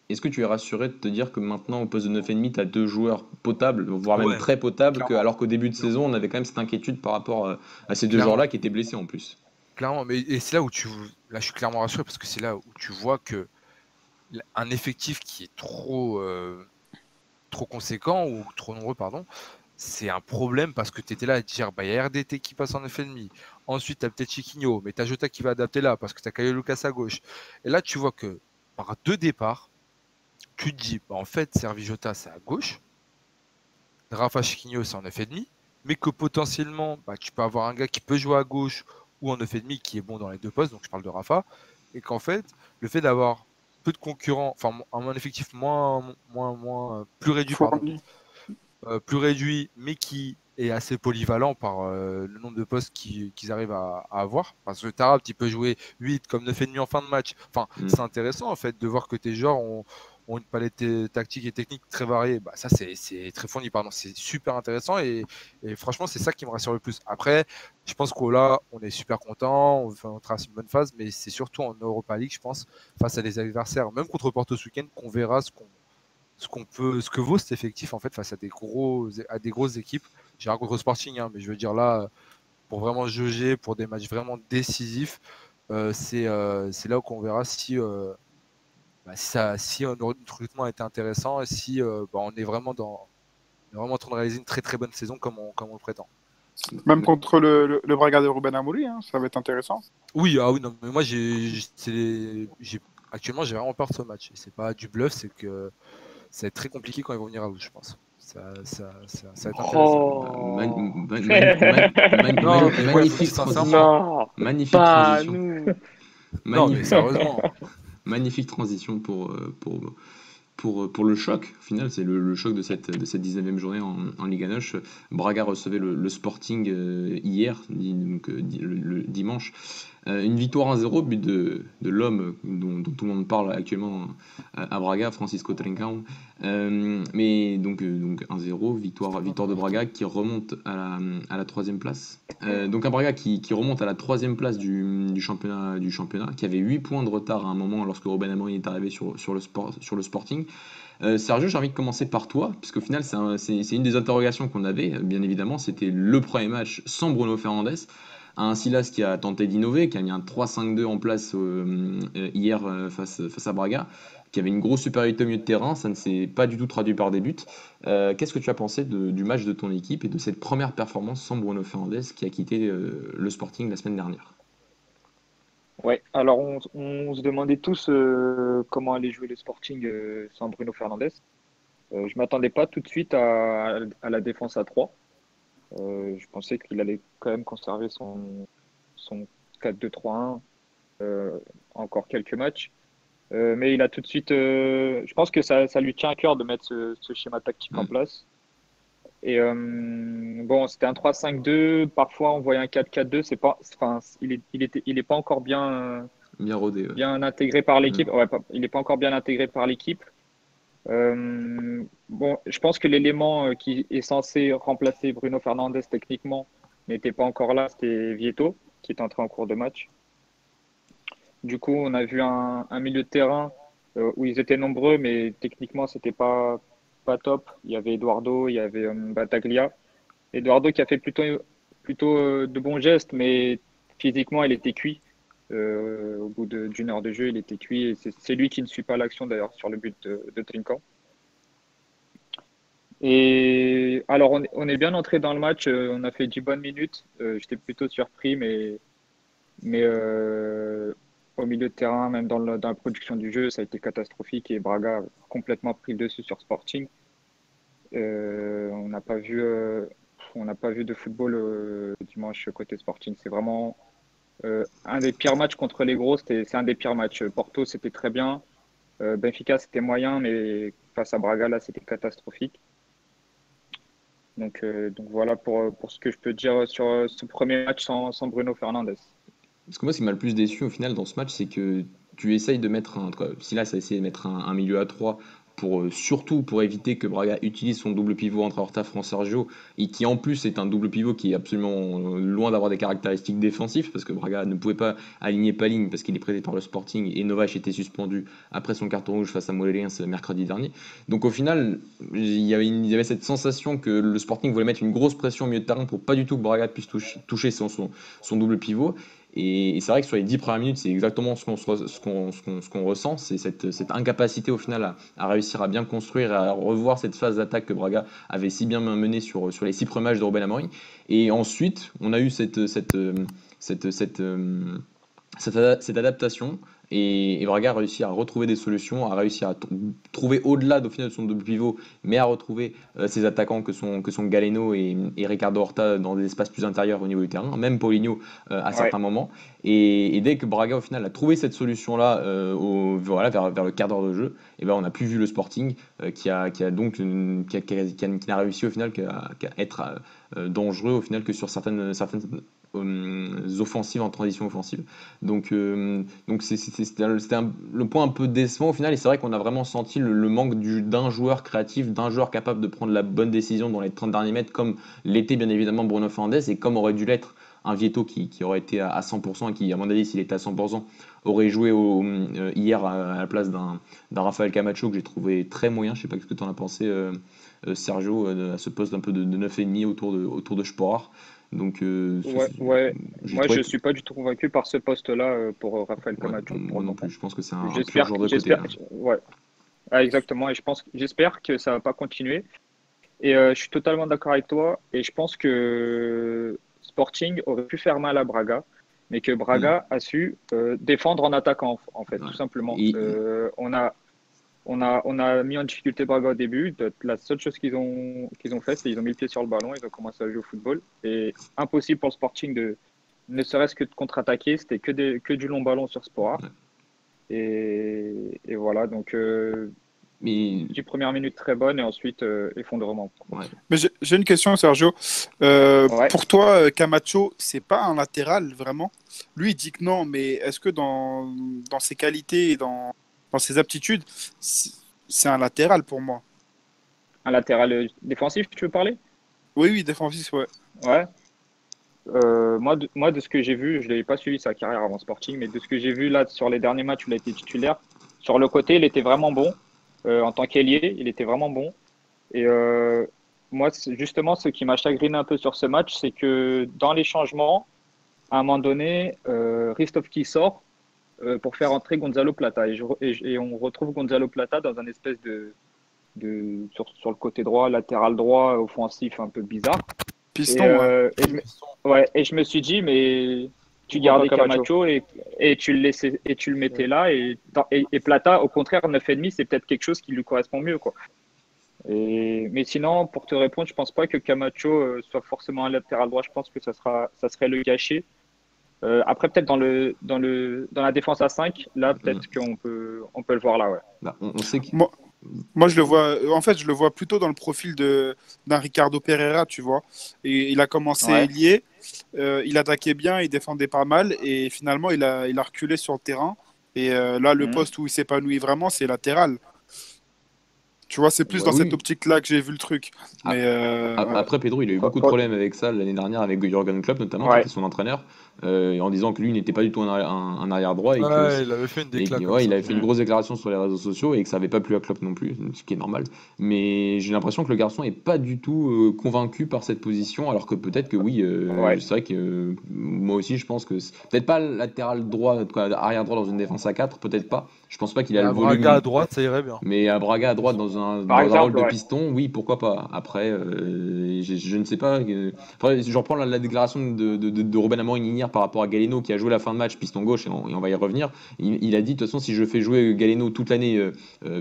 est-ce que tu es rassuré de te dire que maintenant, au poste de 9,5, tu as 2 joueurs potables, voire même Ouais, très potables, clairement. alors qu'au début de saison, on avait quand même cette inquiétude par rapport à ces 2 Clairement. joueurs-là qui étaient blessés en plus? Clairement, mais et c'est là où là, je suis clairement rassuré parce que c'est là où tu vois que un effectif qui est trop conséquent ou trop nombreux, pardon, c'est un problème parce que tu étais là à te dire, bah, il y a RDT qui passe en 9,5. Ensuite, tu as peut-être Chiquinho, mais tu as Jota qui va adapter là parce que tu as Caio Lucas à gauche. Et là, tu vois que par 2 départs, tu te dis, bah, en fait, Servi Jota, c'est à gauche. Rafa Chiquinho, c'est en 9,5. Mais que potentiellement, bah, tu peux avoir un gars qui peut jouer à gauche ou en 9,5 qui est bon dans les 2 postes. Donc, je parle de Rafa. Et qu'en fait, le fait d'avoir peu de concurrents, enfin, un effectif plus réduit, pardon, plus réduit, mais qui est assez polyvalent par le nombre de postes qu'ils arrivent à avoir. Parce que Taarabt, il peut jouer 8 comme 9,5 en fin de match. Enfin, c'est intéressant en fait de voir que tes joueurs ont une palette tactique et technique très variée. Bah, ça, c'est très fourni, pardon. C'est super intéressant et franchement, c'est ça qui me rassure le plus. Après, je pense qu'au là, on est super content, on trace une bonne phase, mais c'est surtout en Europa League, je pense, face à des adversaires, même contre Porto ce week-end, qu'on verra ce que vaut cet effectif en fait face à des grosses équipes. J'ai rien contre Sporting, hein, mais je veux dire là, pour vraiment jauger, pour des matchs vraiment décisifs, c'est là qu'on verra si notre recrutement a été intéressant et si on est vraiment en train de réaliser une très très bonne saison comme on le prétend. Même contre le Braga de Ruben Amorim, hein, ça va être intéressant. Oui, non, mais moi actuellement j'ai vraiment peur de ce match. Et c'est pas du bluff, c'est que ça va être très compliqué quand ils vont venir à vous, je pense. Ça va être intéressant. Magnifique transition. Magnifique transition. Non, mais sérieusement. Magnifique transition pour le choc. Au final, c'est le choc de cette 19e journée en Liga NOS. Braga recevait le Sporting hier, donc, le dimanche. Une victoire 1-0, but de l'homme dont tout le monde parle actuellement à Braga, Francisco Trincão. Mais donc 1-0, victoire de Braga qui remonte à la 3e place. Donc un Braga qui remonte à la 3e place du championnat, qui avait 8 points de retard à un moment lorsque Ruben Amorim est arrivé sur le Sporting. Sergio, j'ai envie de commencer par toi, puisqu'au final c'est une des interrogations qu'on avait, bien évidemment, c'était le premier match sans Bruno Fernandes. Un Silas qui a tenté d'innover, qui a mis un 3-5-2 en place hier face à Braga, qui avait une grosse supériorité au milieu de terrain, ça ne s'est pas du tout traduit par des buts. Qu'est-ce que tu as pensé du match de ton équipe et de cette première performance sans Bruno Fernandes qui a quitté le Sporting la semaine dernière? Ouais, alors on se demandait tous comment allait jouer le Sporting sans Bruno Fernandes. Je m'attendais pas tout de suite à la défense à 3. Je pensais qu'il allait quand même conserver son 4-2-3-1 encore quelques matchs. Mais il a tout de suite. Je pense que ça lui tient à cœur de mettre ce schéma tactique en place. Et bon, c'était un 3-5-2. Parfois, on voyait un 4-4-2. Il est pas encore bien rodé. Bien intégré par l'équipe. Ouais, il n'est pas encore bien intégré par l'équipe. Bon, je pense que l'élément qui est censé remplacer Bruno Fernandes techniquement n'était pas encore là, c'était Vieto. qui est entré en cours de match. Du coup, on a vu un milieu de terrain où ils étaient nombreux, mais techniquement, c'était pas top. Il y avait Eduardo, il y avait Battaglia. Eduardo qui a fait plutôt de bons gestes, mais physiquement, il était cuit. Au bout d'une heure de jeu, il était cuit. Et c'est lui qui ne suit pas l'action d'ailleurs sur le but de Trinquant. Et alors, on est bien entré dans le match. On a fait 10 bonnes minutes. J'étais plutôt surpris, mais au milieu de terrain, même dans la production du jeu, ça a été catastrophique et Braga a complètement pris le dessus sur Sporting. On n'a pas vu de football dimanche côté Sporting. C'est vraiment un des pires matchs contre les gros. C'est un des pires matchs. Porto, c'était très bien. Benfica, c'était moyen, mais face à Braga, là, c'était catastrophique. Donc voilà pour ce que je peux dire sur ce premier match sans Bruno Fernandes. Parce que moi, ce qui m'a le plus déçu au final dans ce match, c'est que tu essayes de mettre Silas a essayé de mettre un milieu à 3 surtout pour éviter que Braga utilise son double pivot entre Horta, Fran, Sergio, et qui en plus est un double pivot qui est absolument loin d'avoir des caractéristiques défensives, parce que Braga ne pouvait pas aligner Paligne parce qu'il est prêté par le Sporting et Novas était suspendu après son carton rouge face à Morelense mercredi dernier. Donc au final, il y avait cette sensation que le Sporting voulait mettre une grosse pression au milieu de terrain pour pas du tout que Braga puisse toucher son double pivot. Et c'est vrai que sur les 10 premières minutes, c'est exactement ce qu'on ressent, c'est cette incapacité au final à réussir à bien construire, à revoir cette phase d'attaque que Braga avait si bien menée sur les 6 premiers matchs de Ruben Amorim. Et ensuite, on a eu cette adaptation. Et Braga a réussi à retrouver des solutions, a réussi à trouver au-delà au final de son double pivot, mais à retrouver ses attaquants que sont Galeno et Ricardo Horta dans des espaces plus intérieurs au niveau du terrain, même Paulinho à certains moments. Et dès que Braga au final a trouvé cette solution-là vers le quart d'heure de jeu, et ben on n'a plus vu le Sporting qui n'a réussi au final qu'à être dangereux au final que sur certaines offensives en transition offensive. Donc c'était le point un peu décevant au final, et c'est vrai qu'on a vraiment senti le manque d'un joueur créatif, d'un joueur capable de prendre la bonne décision dans les 30 derniers mètres, comme l'était bien évidemment Bruno Fernandes et comme aurait dû l'être un Vieto qui aurait été à 100% et qui, à mon avis, s'il était à 100%, aurait joué hier à la place d'un Rafael Camacho que j'ai trouvé très moyen. Je sais pas ce que tu en as pensé, Sergio, à ce poste un peu de 9,5 autour de Sporar. Donc, Moi, je suis pas du tout convaincu par ce poste-là pour Rafael Camacho. Moi non plus, je pense que c'est un J'espère, pur joueur de côté. ouais. Ah, exactement, et j'espère que ça va pas continuer. Et je suis totalement d'accord avec toi, et je pense que Sporting aurait pu faire mal à Braga, mais que Braga a su défendre en attaquant, en fait, tout simplement. On a mis en difficulté Braga au début. La seule chose qu'ils ont fait, c'est qu'ils ont mis le pied sur le ballon, ils ont commencé à jouer au football. Et impossible pour le Sporting ne serait-ce que de contre-attaquer, c'était que du long ballon sur Sporar. Et voilà, donc 10 premières minutes très bonnes et ensuite effondrement. Ouais. Mais j'ai une question, Sergio. Pour toi, Camacho, c'est pas un latéral vraiment? Lui, il dit que non, mais est-ce que dans ses qualités et dans ses aptitudes, c'est un latéral pour moi? Un latéral défensif, tu veux parler? Oui, défensif, ouais. Ouais. Moi, de ce que j'ai vu, je ne l'avais pas suivi sa carrière avant Sporting, mais de ce que j'ai vu là sur les derniers matchs où il a été titulaire, sur le côté, il était vraiment bon. En tant qu'ailier, il était vraiment bon. Et moi, justement, ce qui m'a chagriné un peu sur ce match, c'est que dans les changements, à un moment donné, Ristovski sort pour faire entrer Gonzalo Plata. Et on retrouve Gonzalo Plata dans un espèce sur le côté droit, latéral droit, offensif un peu bizarre. Piston, et je me suis dit, mais tu gardais Camacho et tu le mettais là. Et Plata, au contraire, 9,5, c'est peut-être quelque chose qui lui correspond mieux, quoi. Mais sinon, pour te répondre, je pense pas que Camacho soit forcément un latéral droit. Je pense que ça serait le gâcher. Après, peut-être dans la défense à 5, là, peut-être qu'on peut le voir là, ouais. Bah, on sait que... Moi, je le vois plutôt dans le profil d'un Ricardo Pereira, tu vois. Et il a commencé ailier, il attaquait bien, il défendait pas mal, et finalement, il a reculé sur le terrain. Et là, le poste où il s'épanouit vraiment, c'est latéral. Tu vois, c'est plus dans cette optique-là que j'ai vu le truc. Mais, Après, Pedro, il a eu beaucoup de problèmes avec ça l'année dernière avec Jürgen Klopp, notamment, qui était son entraîneur. en disant que lui n'était pas du tout un arrière droit et que Ouais, il avait fait une déclaration comme il ça. avait fait une grosse déclaration sur les réseaux sociaux et que ça n'avait pas plu à Klopp non plus, ce qui est normal. Mais j'ai l'impression que le garçon est pas du tout convaincu par cette position, alors que peut-être que oui, Ouais. c'est vrai que moi aussi je pense que peut-être pas latéral droit, quoi, arrière droit dans une défense à 4, peut-être pas. Je pense pas qu'il a Mais le à Braga à volume. droite, ça irait bien. Mais à Braga à droite Par dans un rôle exemple, de ouais. piston, oui, pourquoi pas. Après, je ne sais pas. Après, je reprends la déclaration de Ruben Amorim hier par rapport à Galeno qui a joué la fin de match piston gauche et on va y revenir. Il a dit de toute façon si je fais jouer Galeno toute l'année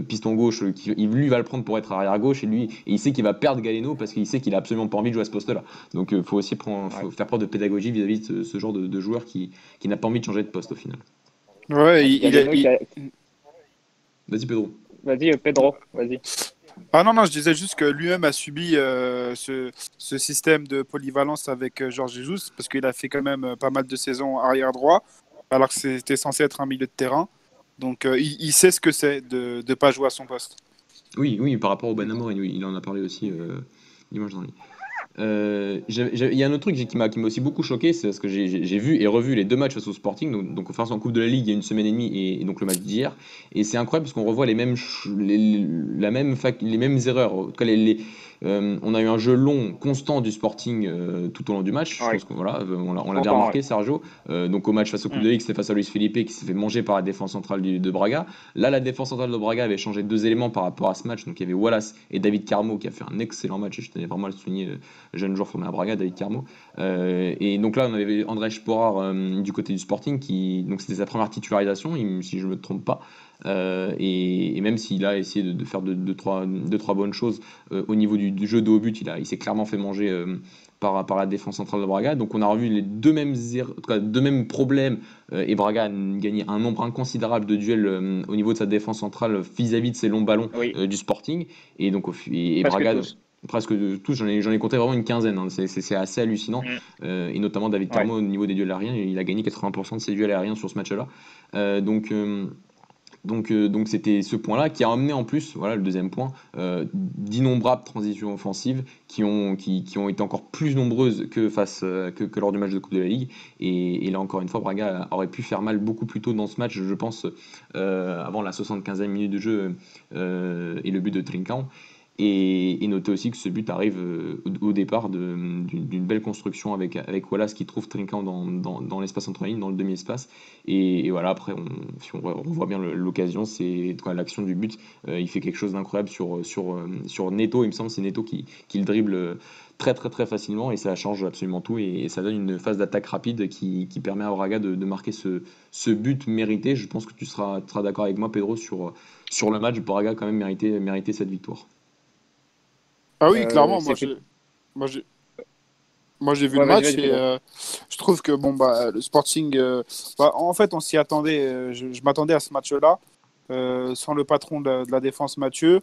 piston gauche, lui va le prendre pour être arrière gauche et il sait qu'il va perdre Galeno parce qu'il sait qu'il a absolument pas envie de jouer à ce poste-là. Donc faut aussi Ouais. faire preuve de pédagogie vis-à-vis de ce genre de joueur qui n'a pas envie de changer de poste au final. Ouais, Galeno qui a- Vas-y Pedro. Vas-y, Pedro, vas-y. Ah non, non, je disais juste que lui-même a subi ce système de polyvalence avec Jorge Jesus, parce qu'il a fait quand même pas mal de saisons arrière droit, alors que c'était censé être un milieu de terrain. Donc il sait ce que c'est de ne pas jouer à son poste. Oui, oui, par rapport au Ben Amorim, oui, il en a parlé aussi dimanche dernier. Il y a un autre truc qui m'a aussi beaucoup choqué, c'est parce que j'ai vu et revu les deux matchs face au Sporting, donc face en Coupe de la Ligue il y a une semaine et demie et donc le match d'hier, et c'est incroyable parce qu'on revoit les mêmes, les mêmes erreurs. En tout cas, on a eu un jeu long, constant du Sporting tout au long du match. Je Ouais. pense qu'on voilà, on l'a bien Longtemps, remarqué, Sergio. Donc au match face au Coupe de la Ligue, c'était face à Luis Felipe qui s'est fait manger par la défense centrale de Braga. Là, la défense centrale de Braga avait changé deux éléments par rapport à ce match. Donc il y avait Wallace et David Carmo qui a fait un excellent match et je tenais vraiment à le souligner, jeune joueur formé à Braga, David Carmo. Et donc là, on avait André Sporar du côté du Sporting, donc c'était sa première titularisation, si je ne me trompe pas. Et même s'il a essayé de faire deux, trois bonnes choses au niveau du jeu de haut but, il s'est clairement fait manger par la défense centrale de Braga. Donc on a revu les deux mêmes problèmes et Braga a gagné un nombre inconsidérable de duels au niveau de sa défense centrale vis-à-vis de ses longs ballons Oui, du Sporting. Et donc et presque Braga, tous. presque tous, j'en ai compté vraiment une quinzaine, hein. C'est assez hallucinant. Et notamment David Ouais. Carmo au niveau des duels aériens, il a gagné 80% de ses duels aériens sur ce match-là. Donc c'était ce point-là qui a amené en plus, voilà le deuxième point, d'innombrables transitions offensives qui ont été encore plus nombreuses que lors du match de Coupe de la Ligue. Et là encore une fois, Braga aurait pu faire mal beaucoup plus tôt dans ce match, je pense, avant la 75e minute de jeu et le but de Trincão. Et notez aussi que ce but arrive au départ d'une belle construction avec Wallace qui trouve Trincão dans l'espace entre lignes, dans le demi-espace. Et voilà, après, si on revoit bien l'occasion, c'est l'action du but. Il fait quelque chose d'incroyable sur Neto. Il me semble que c'est Neto qui le dribble très très très facilement et ça change absolument tout. Et ça donne une phase d'attaque rapide qui permet à Braga de marquer ce but mérité. Je pense que tu seras d'accord avec moi, Pedro, sur le match. Braga a quand même mérité cette victoire. Ah oui, clairement, C'est fait. moi, j'ai, moi j'ai vu Ouais, le vas-y, match vas-y, et Pedro. je trouve que bon bah le Sporting, en fait on s'y attendait. Je m'attendais à ce match-là sans le patron de la défense Mathieu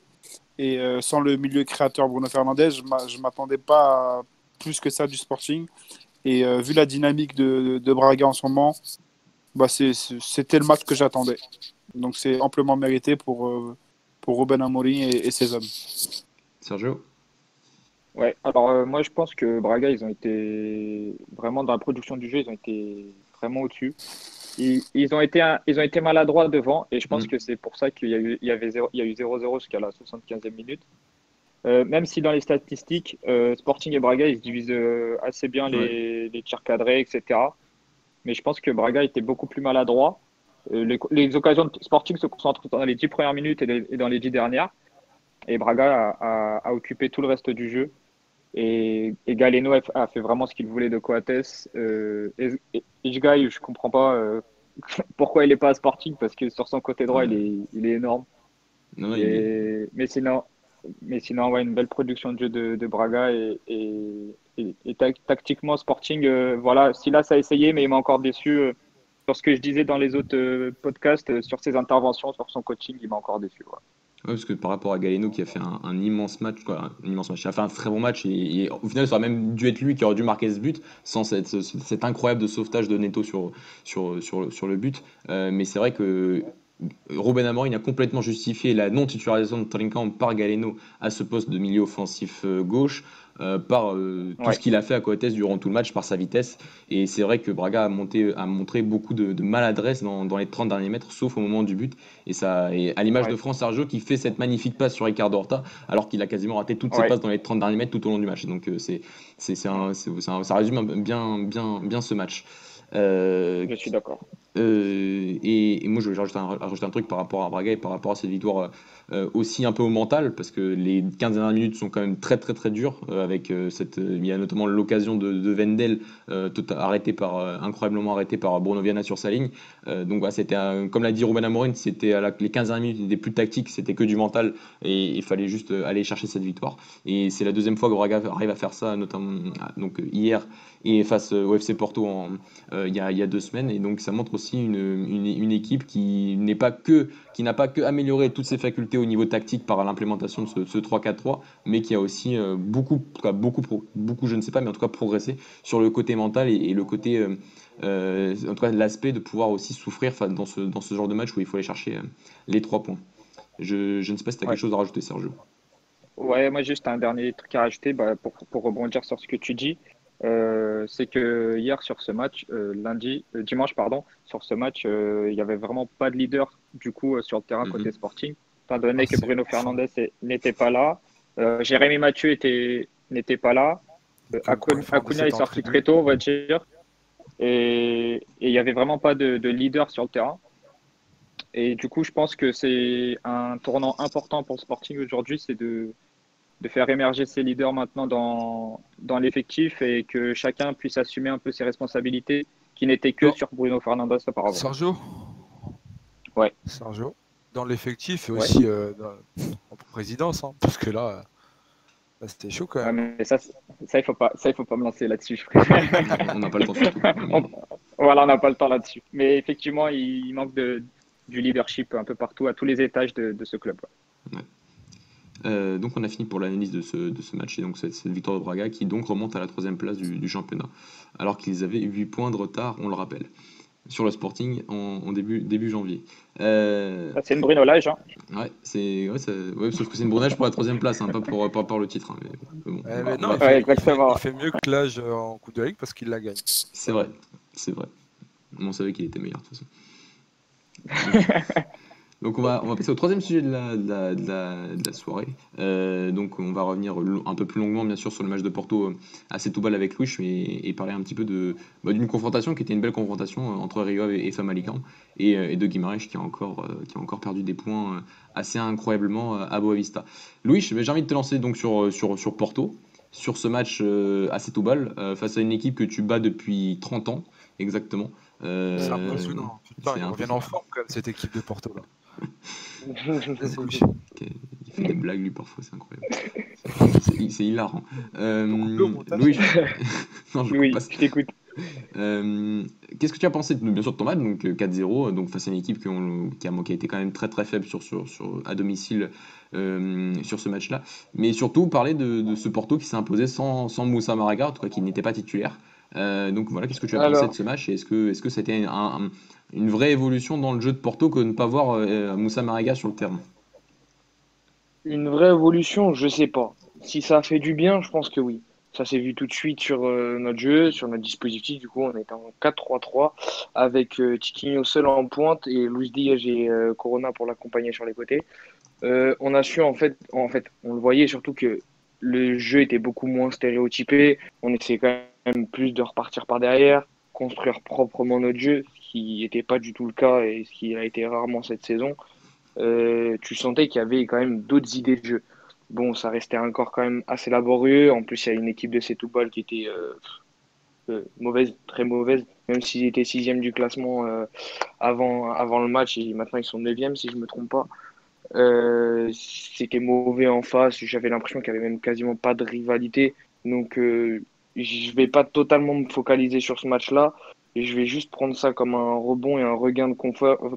et sans le milieu créateur Bruno Fernandes, je m'attendais pas à plus que ça du Sporting. Et vu la dynamique de Braga en ce moment, bah c'était le match que j'attendais. Donc c'est amplement mérité pour Ruben Amorim et ses hommes. Sergio? Ouais, alors moi je pense que Braga, ils ont été vraiment dans la production du jeu, ils ont été vraiment au-dessus. Ils ont été maladroits devant et je pense Mm. que c'est pour ça il y a eu 0-0 jusqu'à la 75e minute. Même si dans les statistiques, Sporting et Braga, ils se divisent assez bien Ouais. les tirs cadrés, etc. Mais je pense que Braga était beaucoup plus maladroit. Les occasions de Sporting se concentrent dans les 10 premières minutes et dans les 10 dernières. Et Braga a occupé tout le reste du jeu. Et Galeno a fait vraiment ce qu'il voulait de Coates. Et Isgaï, je comprends pas pourquoi il n'est pas à Sporting, parce que sur son côté droit, Ouais. il est énorme. Non, non, Mais sinon, ouais, une belle production de jeu de Braga. Et tactiquement, Sporting, voilà, Silas a essayé, mais il m'a encore déçu. Sur ce que je disais dans les autres podcasts, sur ses interventions, sur son coaching, il m'a encore déçu. Voilà. Ouais, parce que par rapport à Galeno qui a fait un immense match, quoi, un immense match, il a fait un très bon match et au final ça aurait même dû être lui qui aurait dû marquer ce but sans cet incroyable de sauvetage de Neto sur le but. Mais c'est vrai que Ruben Amorim a complètement justifié la non-titularisation de Trincão par Galeno à ce poste de milieu offensif gauche par tout ce qu'il a fait à Coates durant tout le match, par sa vitesse. Et c'est vrai que Braga a montré beaucoup de maladresse dans les 30 derniers mètres, sauf au moment du but. Et à l'image de France Sergio qui fait cette magnifique passe sur Ricardo Horta, alors qu'il a quasiment raté toutes ses passes dans les 30 derniers mètres tout au long du match. Donc ça résume bien ce match. Je suis d'accord. Et moi, je vais rajouter un truc par rapport à Braga et par rapport à cette victoire aussi un peu au mental, parce que les 15 dernières minutes sont quand même très très très dures. Il y a notamment l'occasion de Wendel, incroyablement arrêté par Bruno Viana sur sa ligne. Donc voilà, comme l'a dit Ruben Amorim, c'était les 15 dernières minutes n'étaient plus tactiques, c'était que du mental, et il fallait juste aller chercher cette victoire. Et c'est la deuxième fois que Braga arrive à faire ça, notamment donc hier et face au FC Porto il y a 2 semaines. Et donc ça montre aussi une équipe qui n'a pas que amélioré toutes ses facultés au niveau tactique par l'implémentation de ce 3-4-3, mais qui a aussi beaucoup, je ne sais pas, mais en tout cas progressé sur le côté mental et le côté, en tout cas l'aspect de pouvoir aussi souffrir dans ce genre de match où il faut aller chercher les 3 points. Je ne sais pas si tu as quelque chose à rajouter, Sergio. Ouais, moi juste un dernier truc à rajouter pour rebondir sur ce que tu dis. C'est que hier sur ce match, dimanche pardon, sur ce match, il n'y avait vraiment pas de leader du coup sur le terrain côté Sporting, étant donné que Bruno Fernandes n'était pas là, Jérémy Mathieu n'était pas là, Acuna est sorti très tôt, on va dire, et il n'y avait vraiment pas de leader sur le terrain. Et du coup, je pense que c'est un tournant important pour le Sporting aujourd'hui, c'est de faire émerger ses leaders maintenant dans l'effectif et que chacun puisse assumer un peu ses responsabilités qui n'étaient que sur Bruno Fernandes auparavant. Sergio Ouais. Sergio, dans l'effectif et aussi en présidence, hein, parce que là c'était chaud quand même. Ouais, mais ça, il faut pas me lancer là-dessus. On n'a pas le temps surtout. Voilà, on n'a pas le temps là-dessus. Mais effectivement, il manque du leadership un peu partout, à tous les étages de ce club. Ouais. Donc on a fini pour l'analyse de ce match et donc cette victoire de Braga qui donc remonte à la 3e place du championnat alors qu'ils avaient 8 points de retard, on le rappelle, sur le Sporting en début janvier. C'est une brunolage. Hein. Ouais, sauf que c'est une brunage pour la 3e place, hein, pas pour le titre. Hein, mais bon, exactement. Il fait mieux que l'âge en Coupe de la Ligue parce qu'il la gagne. C'est vrai. On savait qu'il était meilleur de toute façon. Donc on va passer au 3e sujet de la soirée. Donc on va revenir un peu plus longuement bien sûr sur le match de Porto à Setúbal avec Luis et parler un petit peu d'une confrontation qui était une belle confrontation entre Rio Ave et Famalicão et de Guimarães qui a encore perdu des points assez incroyablement à Boavista. Luis, j'ai envie de te lancer donc sur Porto, sur ce match à Setúbal face à une équipe que tu bats depuis 30 ans exactement. C'est impressionnant. Putain, ils reviennent en forme quand même cette équipe de Porto là. Il fait des blagues lui parfois, c'est incroyable. C'est hilarant. Louis, non, je t'écoute. Qu'est-ce que tu as pensé bien sûr de ton match, donc 4-0, donc face à une équipe qui a été quand même très très faible à domicile sur ce match-là, mais surtout parler de ce Porto qui s'est imposé sans Moussa Maraga, en tout cas qui n'était pas titulaire. Donc voilà, qu'est-ce que tu as pensé de ce match et est-ce que c'était une vraie évolution dans le jeu de Porto que de ne pas voir Moussa Maraga sur le terrain? Une vraie évolution, je sais pas. Si ça a fait du bien, je pense que oui. Ça s'est vu tout de suite sur notre jeu, sur notre dispositif. Du coup, on est en 4-3-3 avec Tiquinho seul en pointe et Luis Diaz et Corona pour l'accompagner sur les côtés. On a su en fait, on le voyait surtout que le jeu était beaucoup moins stéréotypé. On essayait quand même plus de repartir par derrière, construire proprement notre jeu, ce qui n'était pas du tout le cas et ce qui a été rarement cette saison. Tu sentais qu'il y avait quand même d'autres idées de jeu. Bon, ça restait encore quand même assez laborieux. En plus, il y a une équipe de Setúbal qui était mauvaise, très mauvaise, même s'ils étaient 6e du classement avant le match et maintenant ils sont 9e si je me trompe pas. C'était mauvais en face. J'avais l'impression qu'il y avait même quasiment pas de rivalité. Donc, je vais pas totalement me focaliser sur ce match-là. Et je vais juste prendre ça comme un rebond et un regain de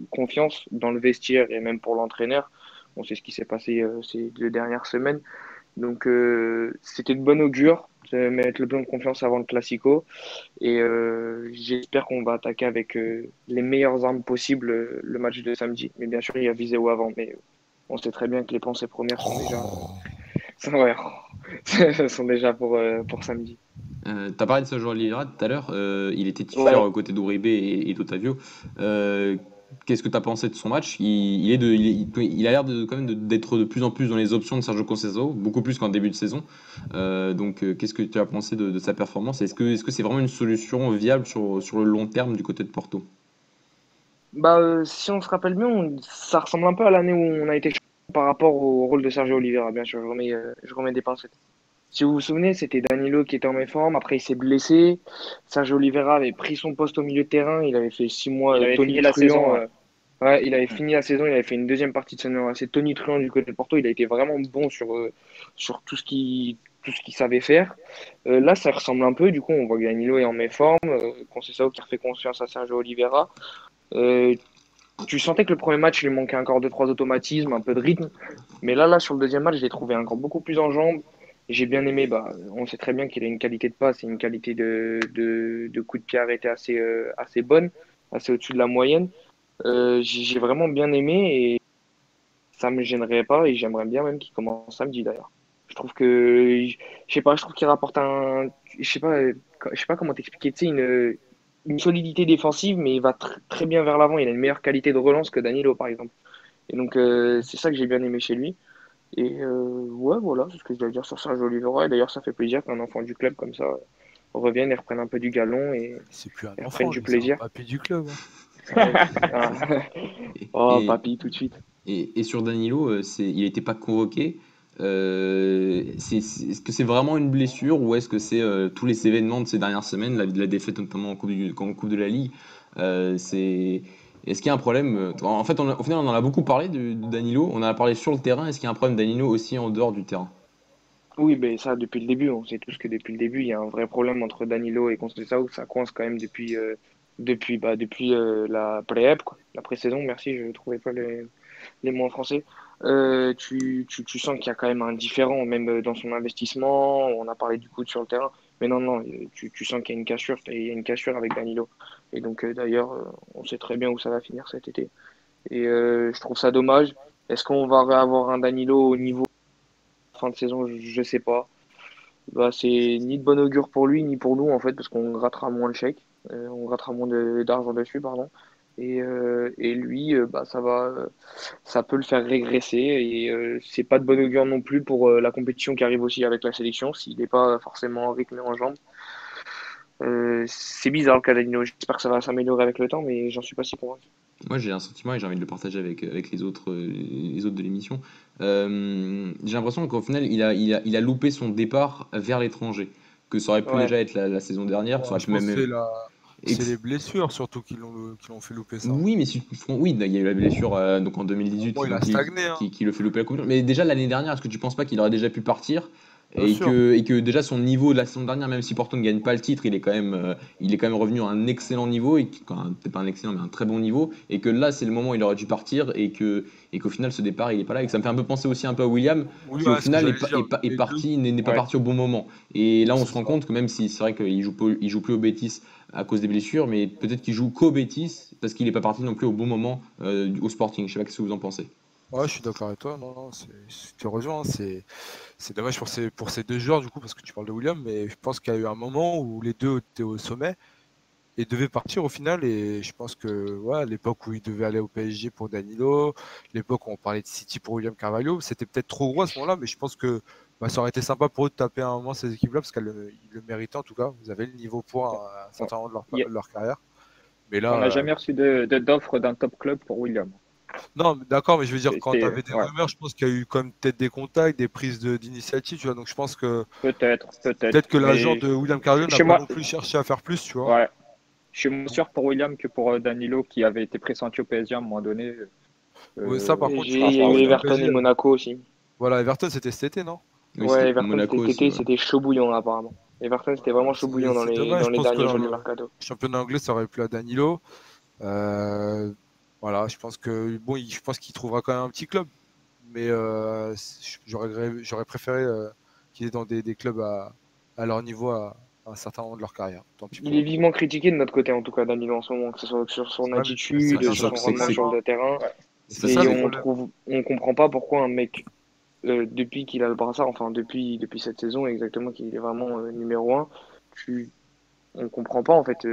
confiance dans le vestiaire et même pour l'entraîneur. On sait ce qui s'est passé ces 2 dernières semaines. Donc, c'était de bon augure de mettre le plein de confiance avant le Classico. Et j'espère qu'on va attaquer avec les meilleures armes possibles le match de samedi. Mais bien sûr, il y a Viseu avant. Mais on sait très bien que les pensées premières sont déjà. Ouais. sont déjà pour samedi. T'as parlé de Sergio Oliveira tout à l'heure, il était titulaire Ouais. aux côtés d'Uribe et d'Otavio. Euh, Qu'est-ce que tu as pensé de son match? Il a l'air quand même d'être de plus en plus dans les options de Sergio Conceição, beaucoup plus qu'en début de saison. Qu'est-ce que tu as pensé de sa performance? Est-ce que c'est vraiment une solution viable sur le long terme du côté de Porto? Bah, si on se rappelle bien, ça ressemble un peu à l'année où on a été champion par rapport au rôle de Sergio Oliveira, bien sûr. Je remets des pincettes. Si vous vous souvenez, c'était Danilo qui était en méforme. Après, il s'est blessé. Sergio Oliveira avait pris son poste au milieu de terrain. Il avait fait 6 mois Il avait fini la tonitruant. saison, ouais. Ouais, il avait fini la saison. Il avait fait une deuxième partie de saison assez tonitruant du côté de Porto. Il a été vraiment bon sur tout ce qu'il savait faire. Là, ça ressemble un peu. Du coup, on voit que Danilo est en méforme. Conceição qui refait confiance à Sergio Oliveira. Euh, Tu sentais que le premier match, il lui manquait encore deux, trois automatismes, un peu de rythme. Mais là, sur le deuxième match, je l'ai trouvé encore beaucoup plus en jambes. J'ai bien aimé, bah, on sait très bien qu'il a une qualité de passe et une qualité de coup de pied arrêté assez bonne, assez au-dessus de la moyenne. J'ai vraiment bien aimé et ça me gênerait pas et j'aimerais bien même qu'il commence samedi d'ailleurs. Je trouve que, je sais pas, je trouve qu'il rapporte je sais pas comment t'expliquer, tu sais, une solidité défensive, mais il va très bien vers l'avant. Il a une meilleure qualité de relance que Danilo, par exemple. Et donc, c'est ça que j'ai bien aimé chez lui. Et ouais, voilà, c'est ce que je dois dire sur Sergio Oliveira. Et d'ailleurs, ça fait plaisir qu'un enfant du club comme ça revienne et reprenne un peu du galon C'est plus un et reprenne enfant, du lui, c'est un plaisir. papy du club, hein. Ah. Et, Oh, et- papy, tout de suite. et sur Danilo, il n'était pas convoqué. Est-ce que c'est vraiment une blessure ou est-ce que c'est tous les événements de ces dernières semaines, la défaite notamment en Coupe de la Ligue, est-ce qu'il y a un problème? En fait, au final, on en a beaucoup parlé de Danilo, on en a parlé sur le terrain. Est-ce qu'il y a un problème Danilo aussi en dehors du terrain? Oui, ben ça, depuis le début, on sait tous que depuis le début, il y a un vrai problème entre Danilo et Conceição. Ça coince quand même depuis la pré-ep, quoi. La pré-saison, merci, je ne trouvais pas les mots en français. Tu sens qu'il y a quand même un différent, même dans son investissement. On a parlé du coup sur le terrain. Mais non, non, tu sens qu'il y a une cassure, et il y a une cassure avec Danilo. Et donc, d'ailleurs, on sait très bien où ça va finir cet été. Et je trouve ça dommage. Est-ce qu'on va avoir un Danilo au niveau fin de saison? Je sais pas. Bah, c'est ni de bon augure pour lui, ni pour nous, en fait, parce qu'on grattera moins le chèque. On grattera moins d'argent dessus, pardon. Et lui, bah, ça peut le faire régresser. Et c'est pas de bon augure non plus pour la compétition qui arrive aussi avec la sélection, s'il n'est pas forcément rythmé en jambes. C'est bizarre le cas d'Anino. J'espère que ça va s'améliorer avec le temps, mais j'en suis pas si convaincu. Moi, j'ai un sentiment et j'ai envie de le partager avec les autres de l'émission. J'ai l'impression qu'au final, il a loupé son départ vers l'étranger. Que ça aurait pu Ouais. déjà être la saison dernière, ça Ouais, aurait je pu pense que et c'est les blessures surtout qui l'ont fait louper ça. oui, mais oui, il y a eu la blessure donc en 2018 Bon, il a donc, stagné, hein. qui le fait louper la Coupe du Monde. Mais déjà l'année dernière, est-ce que tu penses pas qu'il aurait déjà pu partir Bien sûr. et que déjà son niveau de la saison dernière, même si Porto ne gagne pas le titre, il est quand même revenu à un excellent niveau, peut-être pas un excellent, mais un très bon niveau, et que là c'est le moment où il aurait dû partir et qu'au final ce départ il est pas là, et que ça me fait un peu penser aussi un peu à William Oui, qui au ouais, ce que final j'allais dire. est Les deux, parti, n'est pas Ouais. parti au bon moment. Et là on c'est se rend ça. compte que même si c'est vrai qu'il joue plus au Betis à cause des blessures, mais peut-être qu'il joue qu'au Betis parce qu'il n'est pas parti non plus au bon moment au Sporting. Je sais pas ce que vous en pensez. Ouais, je suis d'accord avec toi. Non, non, tu rejoins, hein. C'est dommage pour ces deux joueurs, du coup, parce que tu parles de William, mais je pense qu'il y a eu un moment où les deux étaient au sommet et devaient partir au final. Et je pense que ouais, l'époque où ils devaient aller au PSG pour Danilo, l'époque où on parlait de City pour William Carvalho, c'était peut-être trop gros à ce moment-là, mais je pense que bah, ça aurait été sympa pour eux de taper un moment ces équipes-là, parce qu'ils le méritaient en tout cas. Vous avez le niveau pour un certain moment de Il y a- leur carrière. Mais On n'a là, jamais reçu d'offre d'un top club pour William. non, mais d'accord, mais je veux dire, quand tu C'était, avais des ouais, rumeurs, je pense qu'il y a eu quand même peut-être des contacts, des prises d'initiative, tu vois. Donc je pense que peut-être. peut-être que l'agent Mais de William Carvalho n'a chez pas moi, non plus cherché à faire plus, tu vois. ouais, je suis moins sûr pour William que pour Danilo qui avait été pressenti au PSG à un moment donné. Oui, ça, par contre, PSG, tu Par il y a rapport vois, à eu parce que William. Everton et PSG, Monaco aussi. voilà, Everton, c'était cet été, non? Oui, Ouais, c'était Everton Monaco c'était cet aussi. été, Ouais. c'était chaud bouillant apparemment. Everton c'était vraiment chaud bouillant dans C'est les, dommage, dans je les pense que derniers dans jours du le mercato. championnat anglais, ça aurait plu à Danilo. Euh, voilà, je pense que bon, je pense qu'il trouvera quand même un petit club, mais j'aurais préféré qu'il est dans des clubs à leur niveau à un certain moment de leur carrière. Tant pis Il pour est eux. vivement critiqué de notre côté en tout cas, Danilo en ce moment, que ce soit sur son Ouais, mais c'est attitude, bien C'est sur ça ça, le son c'est que rendement problème, c'est sur hein. le terrain. Ouais. C'est ça, ça Et le c'est problème. on comprend pas pourquoi un mec depuis qu'il a le brassard, enfin depuis cette saison exactement qu'il est vraiment numéro un, tu, on comprend pas en fait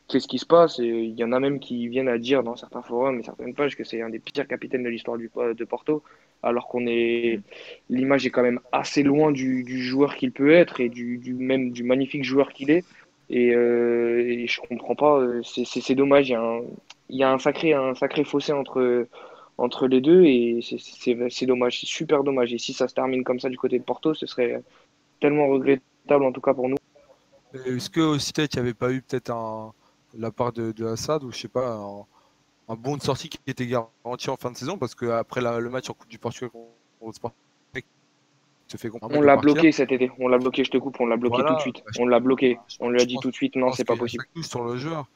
qu'est-ce qui se passe. Et il y en a même qui viennent à dire dans certains forums et certaines pages que c'est un des pires capitaines de l'histoire de Porto, alors qu'on est l'image est quand même assez loin du joueur qu'il peut être et même du magnifique joueur qu'il est. Et je comprends pas, c'est dommage. Il y a un sacré fossé entre les deux et c'est dommage, c'est super dommage. Et si ça se termine comme ça du côté de Porto, ce serait tellement regrettable en tout cas pour nous. Et est-ce que aussi peut-être il n'y avait pas eu peut-être la part de Assad ou je sais pas un bon de sortie qui était garanti en fin de saison parce que après le match en Coupe du Portugal contre le Sporting se fait On complètement de l'a partir. bloqué cet été. On l'a bloqué, je te coupe, on l'a bloqué tout de Voilà, suite. bah, On l'a bloqué. je, On lui a je dit pense, tout de suite, je non, pense c'est pas qu'il y a ça possible. que nous sur le joueur.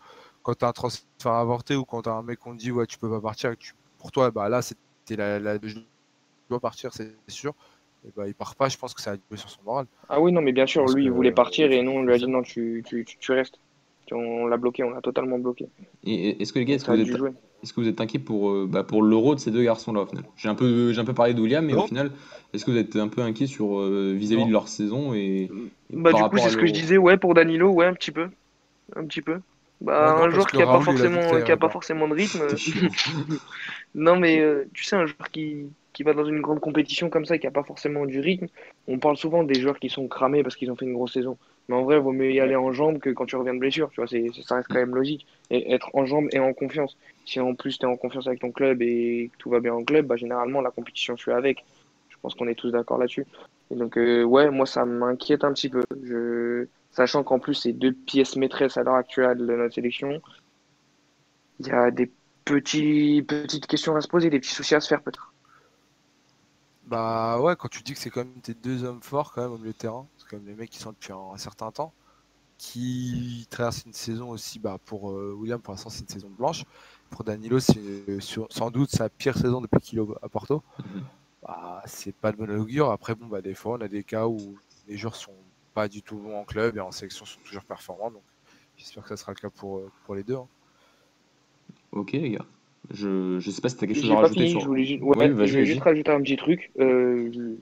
Quand tu as un transfert avorté ou quand tu as un mec qu'on te dit ouais tu peux pas partir, et pour toi bah là c'était je dois partir c'est sûr. Et bah il part pas, je pense que ça a joué sur son moral. Ah oui, non, mais bien Je sûr, pense lui, que il voulait partir et nous, on lui a dit forcément. non, tu restes. On l'a bloqué, on l'a totalement bloqué. Et est-ce que les gars, Donc ça a dû jouer. est-ce que vous êtes inquiets pour l'euro de ces deux garçons-là au final? J'ai un peu parlé de William, mais au Non, final, est-ce que vous êtes un peu inquiet sur vis-à-vis de non. leur saison et Bah par du coup, rapport c'est à ce que je l'euro? disais, ouais, pour Danilo, ouais, un petit peu. Un petit peu. Ouais, Bah, non, un parce joueur que Raoul, il a dit que ça qui a irait pas pas. forcément de rythme. T'es chiant. Non, mais tu sais, un joueur qui va dans une grande compétition comme ça, qui a pas forcément du rythme, on parle souvent des joueurs qui sont cramés parce qu'ils ont fait une grosse saison. Mais en vrai, il vaut mieux y aller en jambes que quand tu reviens de blessure. Tu vois, ça reste quand même logique. Et être en jambes et en confiance. Si en plus tu es en confiance avec ton club et que tout va bien en club, bah, généralement, la compétition suit avec. Je pense qu'on est tous d'accord là-dessus. Et donc, ouais, moi, ça m'inquiète un petit peu. Sachant qu'en plus, c'est deux pièces maîtresses à l'heure actuelle de notre sélection, il y a des petites questions à se poser, des petits soucis à se faire peut-être. Bah ouais, quand tu dis que c'est quand même tes deux hommes forts quand même au milieu de terrain, c'est quand même les mecs qui sont depuis un certain temps, qui traversent une saison aussi, bah pour William pour l'instant c'est une saison blanche, pour Danilo c'est sans doute sa pire saison depuis qu'il est à Porto, Mhm. bah c'est pas de bon augure. Après bon bah des fois on a des cas où les joueurs sont pas du tout bons en club et en sélection sont toujours performants, donc j'espère que ça sera le cas pour les deux. Hein. Ok, les gars. Je sais pas si t'as quelque chose à J'ai pas rajouter fini, sur. Oui, ouais, je vas-y, voulais juste vas-y. rajouter un petit truc.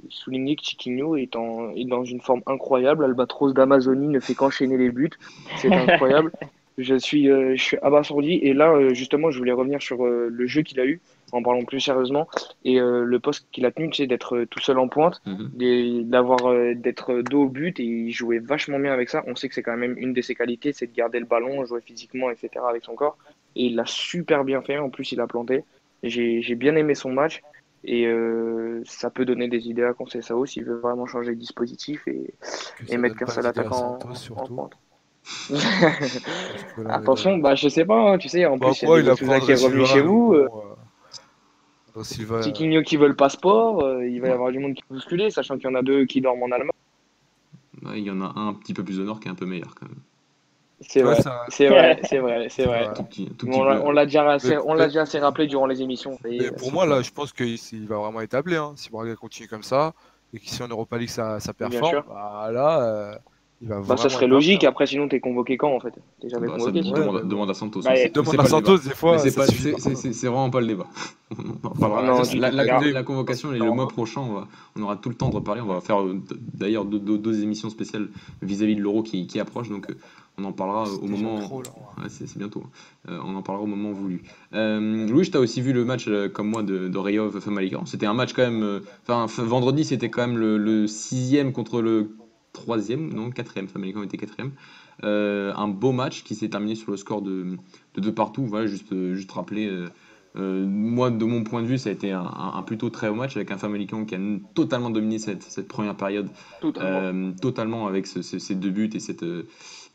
Souligner que Chiquinho est dans une forme incroyable. Albatros d'Amazonie ne fait qu'enchaîner les buts. C'est incroyable. Je suis abasourdi. Et là, justement, je voulais revenir sur le jeu qu'il a eu, en parlant plus sérieusement. Et le poste qu'il a tenu, c'est d'être tout seul en pointe, Mhm. d'être dos au but. Et il jouait vachement bien avec ça. On sait que c'est quand même une de ses qualités, c'est de garder le ballon, jouer physiquement, etc. avec son corps. Et il l'a super bien fait. En plus, il a planté. J'ai bien aimé son match et ça peut donner des idées à Conceição s'il veut vraiment changer de dispositif Que et ça mettre donne qu'un pas seul d'idée à attaquant Santos en surtout, pointe. parce que là Attention, bah je sais pas, hein, tu sais, en bah plus il y a quoi il Diego Souza qui apprendrait est revenu Silva, chez mais vous, bon Silva Tiquinho qui veut le passeport, il va y Ouais. avoir du monde qui va bousculer, sachant qu'il y en a deux qui dorment en Allemagne. Ouais, il y en a un petit peu plus au nord qui est un peu meilleur quand même. C'est ouais vrai, ça c'est vrai, c'est vrai, c'est c'est vrai. vrai. Un tout Mais petit peu. Mais, on l'a mais, déjà assez rappelé durant les émissions. mais pour C'est moi, clair. là, je pense qu'il va vraiment être appelé. Hein. Si Braga continue comme ça, et que si en Europa League ça Bien performe, sûr. bah là, il va Bah ça vraiment serait être appelé. logique. Hein. Après, sinon t'es convoqué quand en fait? T'es jamais Bah, ça convoqué sinon. Ouais, mais bon. demande à Santos, Bah, mais c'est Demande à pas le débat. Santos, des Mais fois, ça suffit pas. c'est vraiment pas le débat. On en Bah, reparlera. ça non, c'est du tout. l'acté. La convocation est le mois prochain. On aura tout le temps de reparler. On va faire d'ailleurs deux émissions spéciales vis-à-vis de l'Euro qui approche. Donc on en parlera C'est au déjà moment. trop là. Ouais, c'est bientôt. On en parlera au moment voulu. Louis, tu as aussi vu le match comme moi de Rayo Famalicão. C'était un match quand même. Vendredi, c'était quand même le sixième contre le troisième, non, quatrième. Famalicão était quatrième. Un beau match qui s'est terminé sur le score de 2 partout. Voilà, juste rappeler. Moi, de mon point de vue, ça a été un plutôt très haut match avec un Famalicão qui a totalement dominé cette première période, Totalement. totalement avec ces deux buts et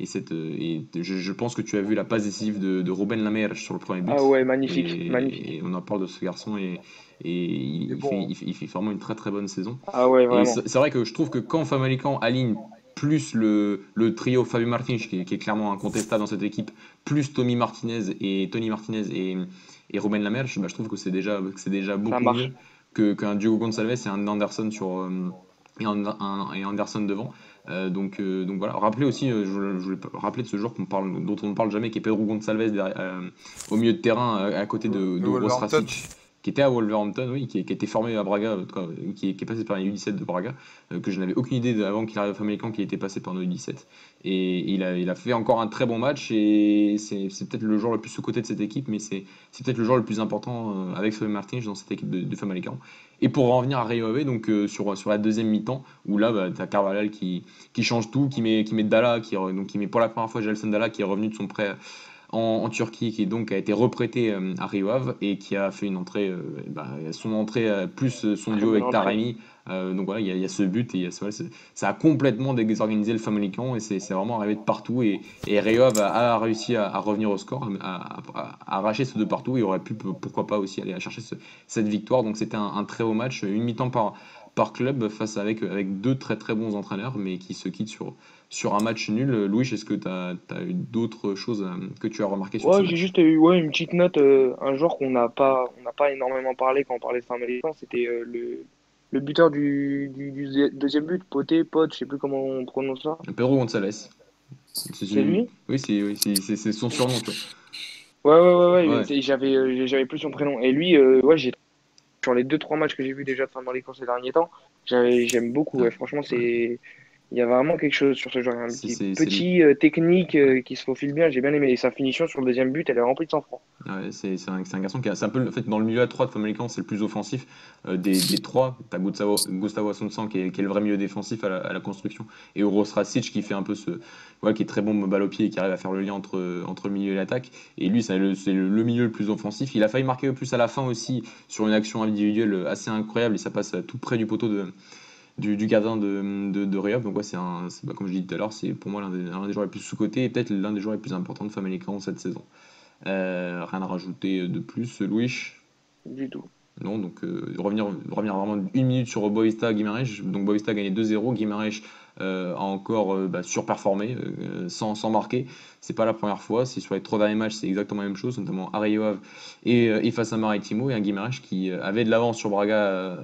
je pense que tu as vu la passe décisive de Ruben Lamer sur le premier Ah but ouais, magnifique, magnifique. et on en parle de ce garçon et Il est il bon. il fait vraiment une très très bonne saison. Ah ouais, Et vraiment. c'est vrai que je trouve que quand Famalicão aligne plus le trio Fabio Martins, qui est clairement incontestable dans cette équipe, plus Tony Martinez et Ruben Lamerche, bah, je trouve que c'est déjà Ça beaucoup mieux marche. qu'un Diogo Gonçalves et un Anderson et Anderson devant. Donc voilà. Rappelez aussi, je voulais rappeler de ce joueur dont on ne parle jamais, qui est Pedro Gonçalves au milieu de terrain à côté de Wolverhampton. Rasic, qui était à Wolverhampton, oui, qui a été formé à Braga, en tout cas, qui est passé par les U17 de Braga, que je n'avais aucune idée avant qu'il arrive à Famalicão qu'il était passé par nos U17. Et il a fait encore un très bon match, et c'est peut-être le joueur le plus sous-coté de cette équipe, mais c'est peut-être le joueur le plus important avec Fabien Martins dans cette équipe de Famalicão. Et pour en revenir à Rio Ave, donc sur la deuxième mi-temps, où là, tu as Carvalhal qui change tout, qui met Dalla, donc qui met pour la première fois Gelson Dalla, qui est revenu de son prêt en Turquie, qui donc a été reprêté à Rio Ave et qui a fait une entrée, son entrée plus son Très duo bonne avec entrée. Taremi. Donc voilà, il y a ce but et ça a complètement désorganisé le Famalicão, et c'est vraiment arrivé de partout, et Rio Ave a réussi à revenir au score, à arracher ce de partout, et aurait pu pourquoi pas aussi aller chercher cette victoire. Donc c'était un très haut match, une mi-temps par club, avec deux très très bons entraîneurs, mais qui se quittent sur un match nul. Louis, est-ce que tu as eu d'autres choses que tu as remarquées sur ce Ouais, j'ai match? juste eu une petite note, un joueur on n'a pas énormément parlé quand on parlait de Saint-Mélican, c'était le buteur du deuxième but, Pote, je sais plus comment on prononce ça. Pedro Gonçalves. C'est lui? Oui, c'est son surnom, tu vois. Ouais, Ouais. j'avais plus son prénom. Et lui, ouais, sur les deux trois matchs que j'ai vus déjà de Saint-Mélican ces derniers temps, j'aime beaucoup. Ah, Ouais. Franchement, ouais. il y a vraiment quelque chose sur ce joueur. Un C'est petit, c'est- c'est le petit technique qui se faufile bien. J'ai bien aimé. Et sa finition sur le deuxième but, elle est remplie de sang-froid. Ouais, c'est un garçon c'est un peu, en fait, dans le milieu à 3 de Famalicão, c'est le plus offensif des trois. T'as Gustavo Assunção qui est le vrai milieu défensif à la construction, et Uros Rasic qui fait un peu qui est très bon balle au pied et qui arrive à faire le lien entre le milieu et l'attaque. Et lui, c'est le milieu le plus offensif. Il a failli marquer plus à la fin aussi sur une action individuelle assez incroyable, et ça passe tout près du poteau du gardien de Rio. Donc ouais, comme je l'ai dit tout à l'heure, c'est pour moi l'un des joueurs les plus sous-cotés, et peut-être l'un des joueurs les plus importants de Famalicão cette saison. Rien à rajouter de plus, Louis? Du tout. Non, donc revenir vraiment une minute sur Boavista Guimarães. Donc Boavista a gagné 2-0, Guimarães a encore surperformé sans marquer. C'est pas la première fois, c'est sur les trois derniers matchs, c'est exactement la même chose, notamment à Rio Ave et face à Marítimo, et un Guimarães qui avait de l'avance sur Braga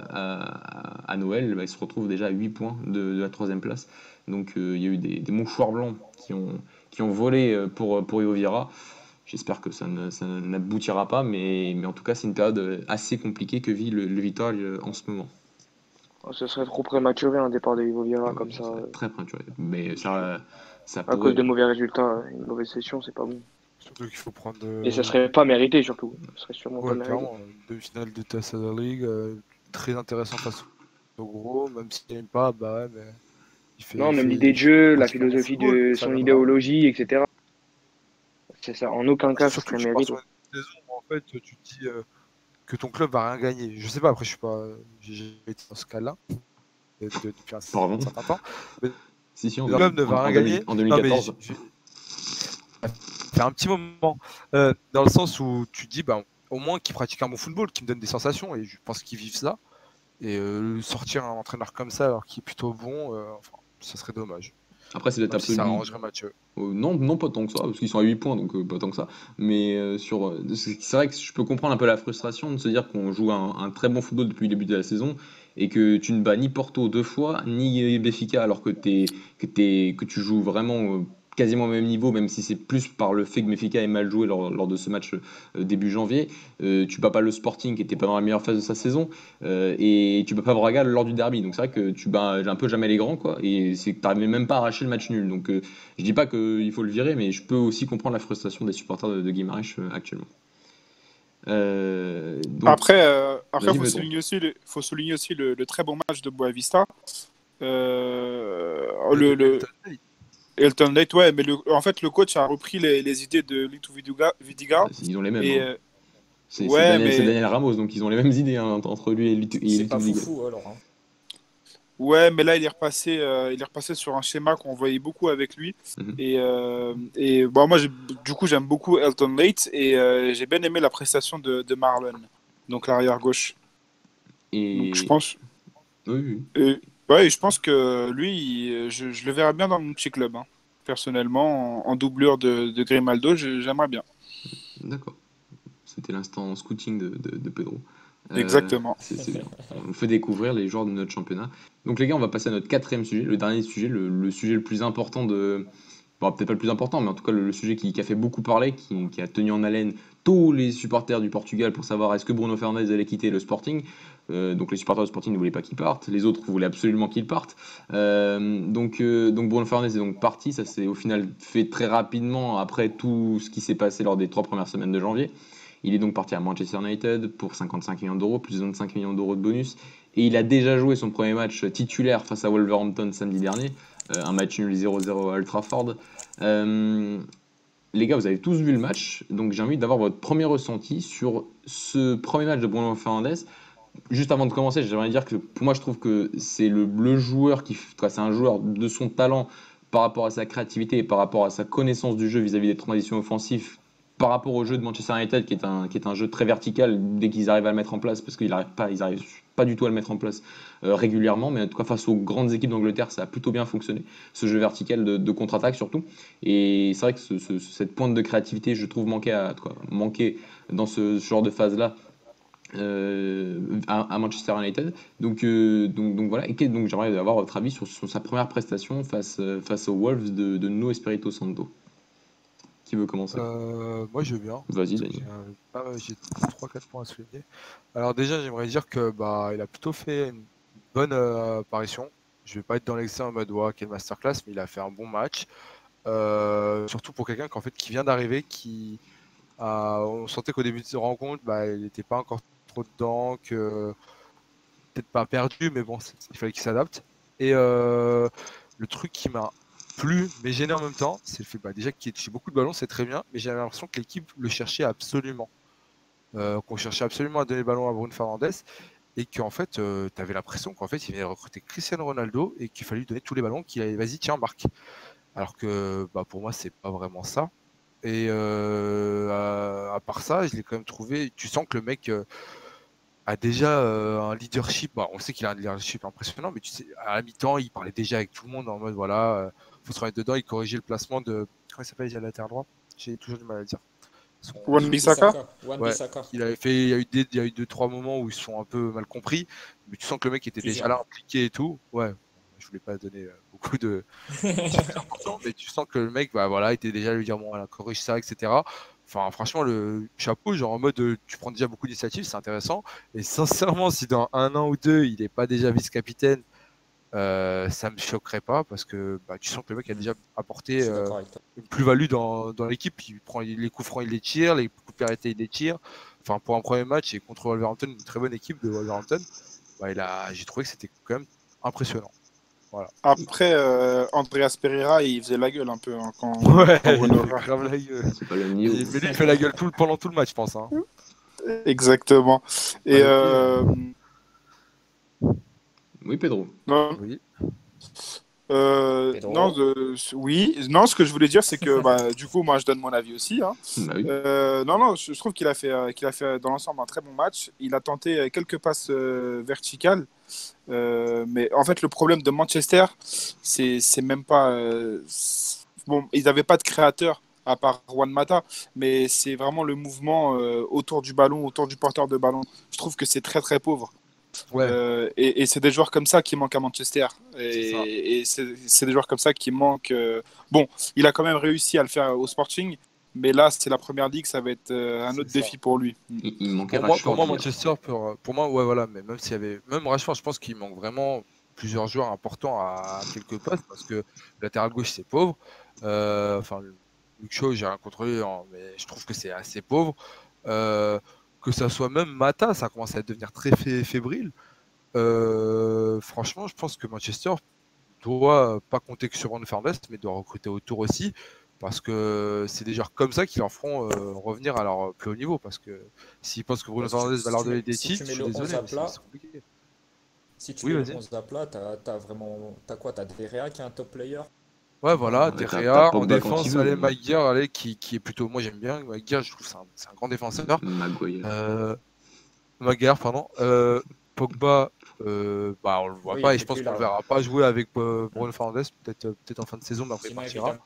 à Noël. Il se retrouve déjà à 8 points de la troisième place. Donc il y a eu des mouchoirs blancs qui ont volé pour Ivo Vieira. J'espère que ça n'aboutira pas, mais en tout cas, c'est une période assez compliquée que vit le Vitória en ce moment. Ce serait trop prématuré un départ de Ivo Vieira comme ça. Ça va être très prématuré. Mais ça À cause pourrait. de mauvais résultats, une mauvaise session, c'est pas bon. Surtout qu'il faut prendre. Et ça serait pas mérité surtout. Ça serait sûrement pas Ouais, mérité. clairement, demi-finale de Taça League, très intéressant face au gros, même s'il n'aime pas, bah ouais, mais Non, même il l'idée de jeu, la pratique un bon philosophie football, de ça son viendra. idéologie, etc. C'est ça. En aucun cas, ça Surtout serait que tu pars mérité. sur une saison où en fait tu te dis que ton club va rien gagner. Je sais pas, après je suis pas, j'ai jamais été dans ce cas-là depuis un Pardon. certain temps. Mais Si, le club ne va rien gagner. En Non mais 2014. ça fait un petit moment, dans le sens où tu te dis, bah, au moins qu'ils pratiquent un bon football, qui me donne des sensations, et je pense qu'ils vivent ça. Et sortir un entraîneur comme ça alors qu'il est plutôt bon, enfin, ça serait dommage. Après, c'est peut-être Même un si peu ça une. arrangerait Mathieu. Non, pas tant que ça, parce qu'ils sont à 8 points, donc pas tant que ça. Mais c'est vrai que je peux comprendre un peu la frustration de se dire qu'on joue un très bon football depuis le début de la saison, et que tu ne bats ni Porto deux fois, ni Benfica, alors que tu joues vraiment quasiment au même niveau, même si c'est plus par le fait que Benfica ait mal joué lors de ce match début janvier. Tu bats pas le Sporting, qui était pas dans la meilleure phase de sa saison, et tu bats pas Braga lors du derby. Donc c'est vrai que tu bats un peu jamais les grands, quoi, et c'est que t'arrives même pas à arracher le match nul. Donc je dis pas qu'il faut le virer, mais je peux aussi comprendre la frustration des supporters de Guimarães actuellement. Donc, Après, vas-y, Pedro. faut souligner aussi le très bon match de Boavista. Le Le Elton Day. Elton Late, ouais, mais en fait, le coach a repris les idées de Lito Vidigal. Ils ont les mêmes. Et, Hein. C'est ouais, c'est mais Daniel Ramos, donc ils ont les mêmes idées hein, entre lui et C'est Lito pas Vidigal. foufou alors. Hein. Ouais, mais là, il est repassé sur un schéma qu'on voyait beaucoup avec lui. Mhm. Et bon, moi, du coup, j'aime beaucoup Elton Late et j'ai bien aimé la prestation de Marlon, donc l'arrière gauche. Et Donc, je pense, oui. ouais, je pense que lui, je le verrais bien dans mon petit club, hein. Personnellement, en doublure de Grimaldo, j'aimerais bien. D'accord. C'était l'instant scouting de Pedro. Exactement. C'est bien. On nous fait découvrir les joueurs de notre championnat. Donc les gars, on va passer à notre quatrième sujet, le dernier sujet, le sujet le plus important bon, peut-être pas le plus important, mais en tout cas le sujet qui a fait beaucoup parler, qui a tenu en haleine tous les supporters du Portugal pour savoir est-ce que Bruno Fernandes allait quitter le Sporting. Donc les supporters du Sporting ne voulaient pas qu'il parte, les autres voulaient absolument qu'il parte. Donc Bruno Fernandes est donc parti, ça s'est au final fait très rapidement après tout ce qui s'est passé lors des 3 premières semaines de janvier. Il est donc parti à Manchester United pour 55 millions d'euros, plus 25 millions d'euros de bonus. Et il a déjà joué son premier match titulaire face à Wolverhampton samedi dernier, un match nul 0-0 à Old Trafford. Les gars, vous avez tous vu le match, donc j'ai envie d'avoir votre premier ressenti sur ce premier match de Bruno Fernandes. Juste avant de commencer, j'aimerais dire que pour moi, je trouve que c'est le joueur c'est un joueur de son talent par rapport à sa créativité et par rapport à sa connaissance du jeu vis-à-vis des transitions offensives, par rapport au jeu de Manchester United, qui est un jeu très vertical dès qu'ils arrivent à le mettre en place, parce qu'ils n'arrivent pas du tout à le mettre en place régulièrement, mais en tout cas face aux grandes équipes d'Angleterre, ça a plutôt bien fonctionné, ce jeu vertical de contre-attaque surtout. Et c'est vrai que cette pointe de créativité, je trouve, manquait dans ce genre de phase-là à Manchester United. Donc voilà, donc j'aimerais avoir votre avis sur sa première prestation face aux Wolves de Nuno Espirito Santo. Qui veut commencer? Moi je veux bien. Vas-y, Daniel. J'ai 3-4 points à souligner. Alors déjà j'aimerais dire que il a plutôt fait une bonne apparition. Je vais pas être dans l'excès en mode quelle masterclass, mais il a fait un bon match. Surtout pour quelqu'un qui vient d'arriver, on sentait qu'au début de cette rencontre, il n'était pas encore trop dedans, que peut-être pas perdu, mais bon, il fallait qu'il s'adapte. Et le truc qui m'a plu, mais gêné en même temps, c'est le fait déjà qu'il touche beaucoup de ballons, c'est très bien, mais j'avais l'impression que l'équipe le cherchait absolument. Qu'on cherchait absolument à donner le ballon à Bruno Fernandes, et qu'en fait, tu avais l'impression qu'en fait, il venait recruter Cristiano Ronaldo et qu'il fallait lui donner tous les ballons, qu'il allait, vas-y, tiens, marque. Alors que pour moi, c'est pas vraiment ça. Et à part ça, je l'ai quand même trouvé. Tu sens que le mec a déjà un leadership. On sait qu'il a un leadership impressionnant, mais tu sais, à la mi-temps, il parlait déjà avec tout le monde en mode faut se remettre dedans. Il corrigeait le placement de. Comment il s'appelle déjà latéral droit? J'ai toujours du mal à le dire. Wan-Bissaka. Il avait fait. Il y a eu 2-3 moments où ils sont un peu mal compris, mais tu sens que le mec était déjà là impliqué et tout. Ouais. Je voulais pas donner beaucoup de important, mais tu sens que le mec était déjà à lui dire corrige ça, etc. Enfin franchement le chapeau, genre en mode tu prends déjà beaucoup d'initiatives, c'est intéressant, et sincèrement si dans 1 an ou 2 il n'est pas déjà vice-capitaine, ça me choquerait pas, parce que tu sens que le mec a déjà apporté une plus-value dans l'équipe. Il prend les coups francs, il les tire, les coups de pied arrêtés, il les tire. Enfin pour un premier match, et contre Wolverhampton, une très bonne équipe de Wolverhampton, j'ai trouvé que c'était quand même impressionnant. Voilà. Après, Andreas Pereira, il faisait la gueule un peu quand il Bruno. fait grave la gueule. C'est pas le niveau. Mais lui, il fait la gueule pendant tout le match, je pense. Hein. Exactement. Et Oui, Pedro. non, Oui. non, oui. Non, ce que je voulais dire, c'est que du coup, moi, je donne mon avis aussi. Hein. Bah oui. Non, je trouve qu'il a fait dans l'ensemble un très bon match. Il a tenté quelques passes verticales. Mais en fait, le problème de Manchester, c'est même pas. Bon, ils n'avaient pas de créateur à part Juan Mata, mais c'est vraiment le mouvement autour du ballon, autour du porteur de ballon. Je trouve que c'est très très pauvre. Ouais. Et c'est des joueurs comme ça qui manquent à Manchester. Et c'est des joueurs comme ça qui manquent. Bon, il a quand même réussi à le faire au Sporting, mais là, c'est la première ligue, ça va être un autre défi pour lui. Il manquait pour moi, Manchester, pour moi, ouais, voilà, mais même s'il y avait. Même Rashford, je pense qu'il manque vraiment plusieurs joueurs importants à quelques postes, parce que latéral gauche, c'est pauvre. Luke Shaw, j'ai rien contre lui, mais je trouve que c'est assez pauvre. Que ça soit même Mata, ça commence à devenir très fébrile. Franchement, je pense que Manchester doit pas compter que sur Bruno Fernandes, mais doit recruter autour aussi, parce que c'est des joueurs comme ça qui leur feront revenir à leur plus haut niveau. Parce que s'ils pensent que Bruno Fernandes va leur donner des titres, je suis désolé, mais c'est compliqué. Si tu mets le 11 à plat, t'as quoi? T'as Derrea qui est un top player. Ouais, voilà, Derrea en défense, Maguire, qui est plutôt. Moi j'aime bien Maguire, je trouve que c'est un grand défenseur. Maguire, pardon. Pogba, on le voit pas, et je pense qu'on le verra pas jouer avec Bruno Fernandes, peut-être en fin de saison, mais après il partira.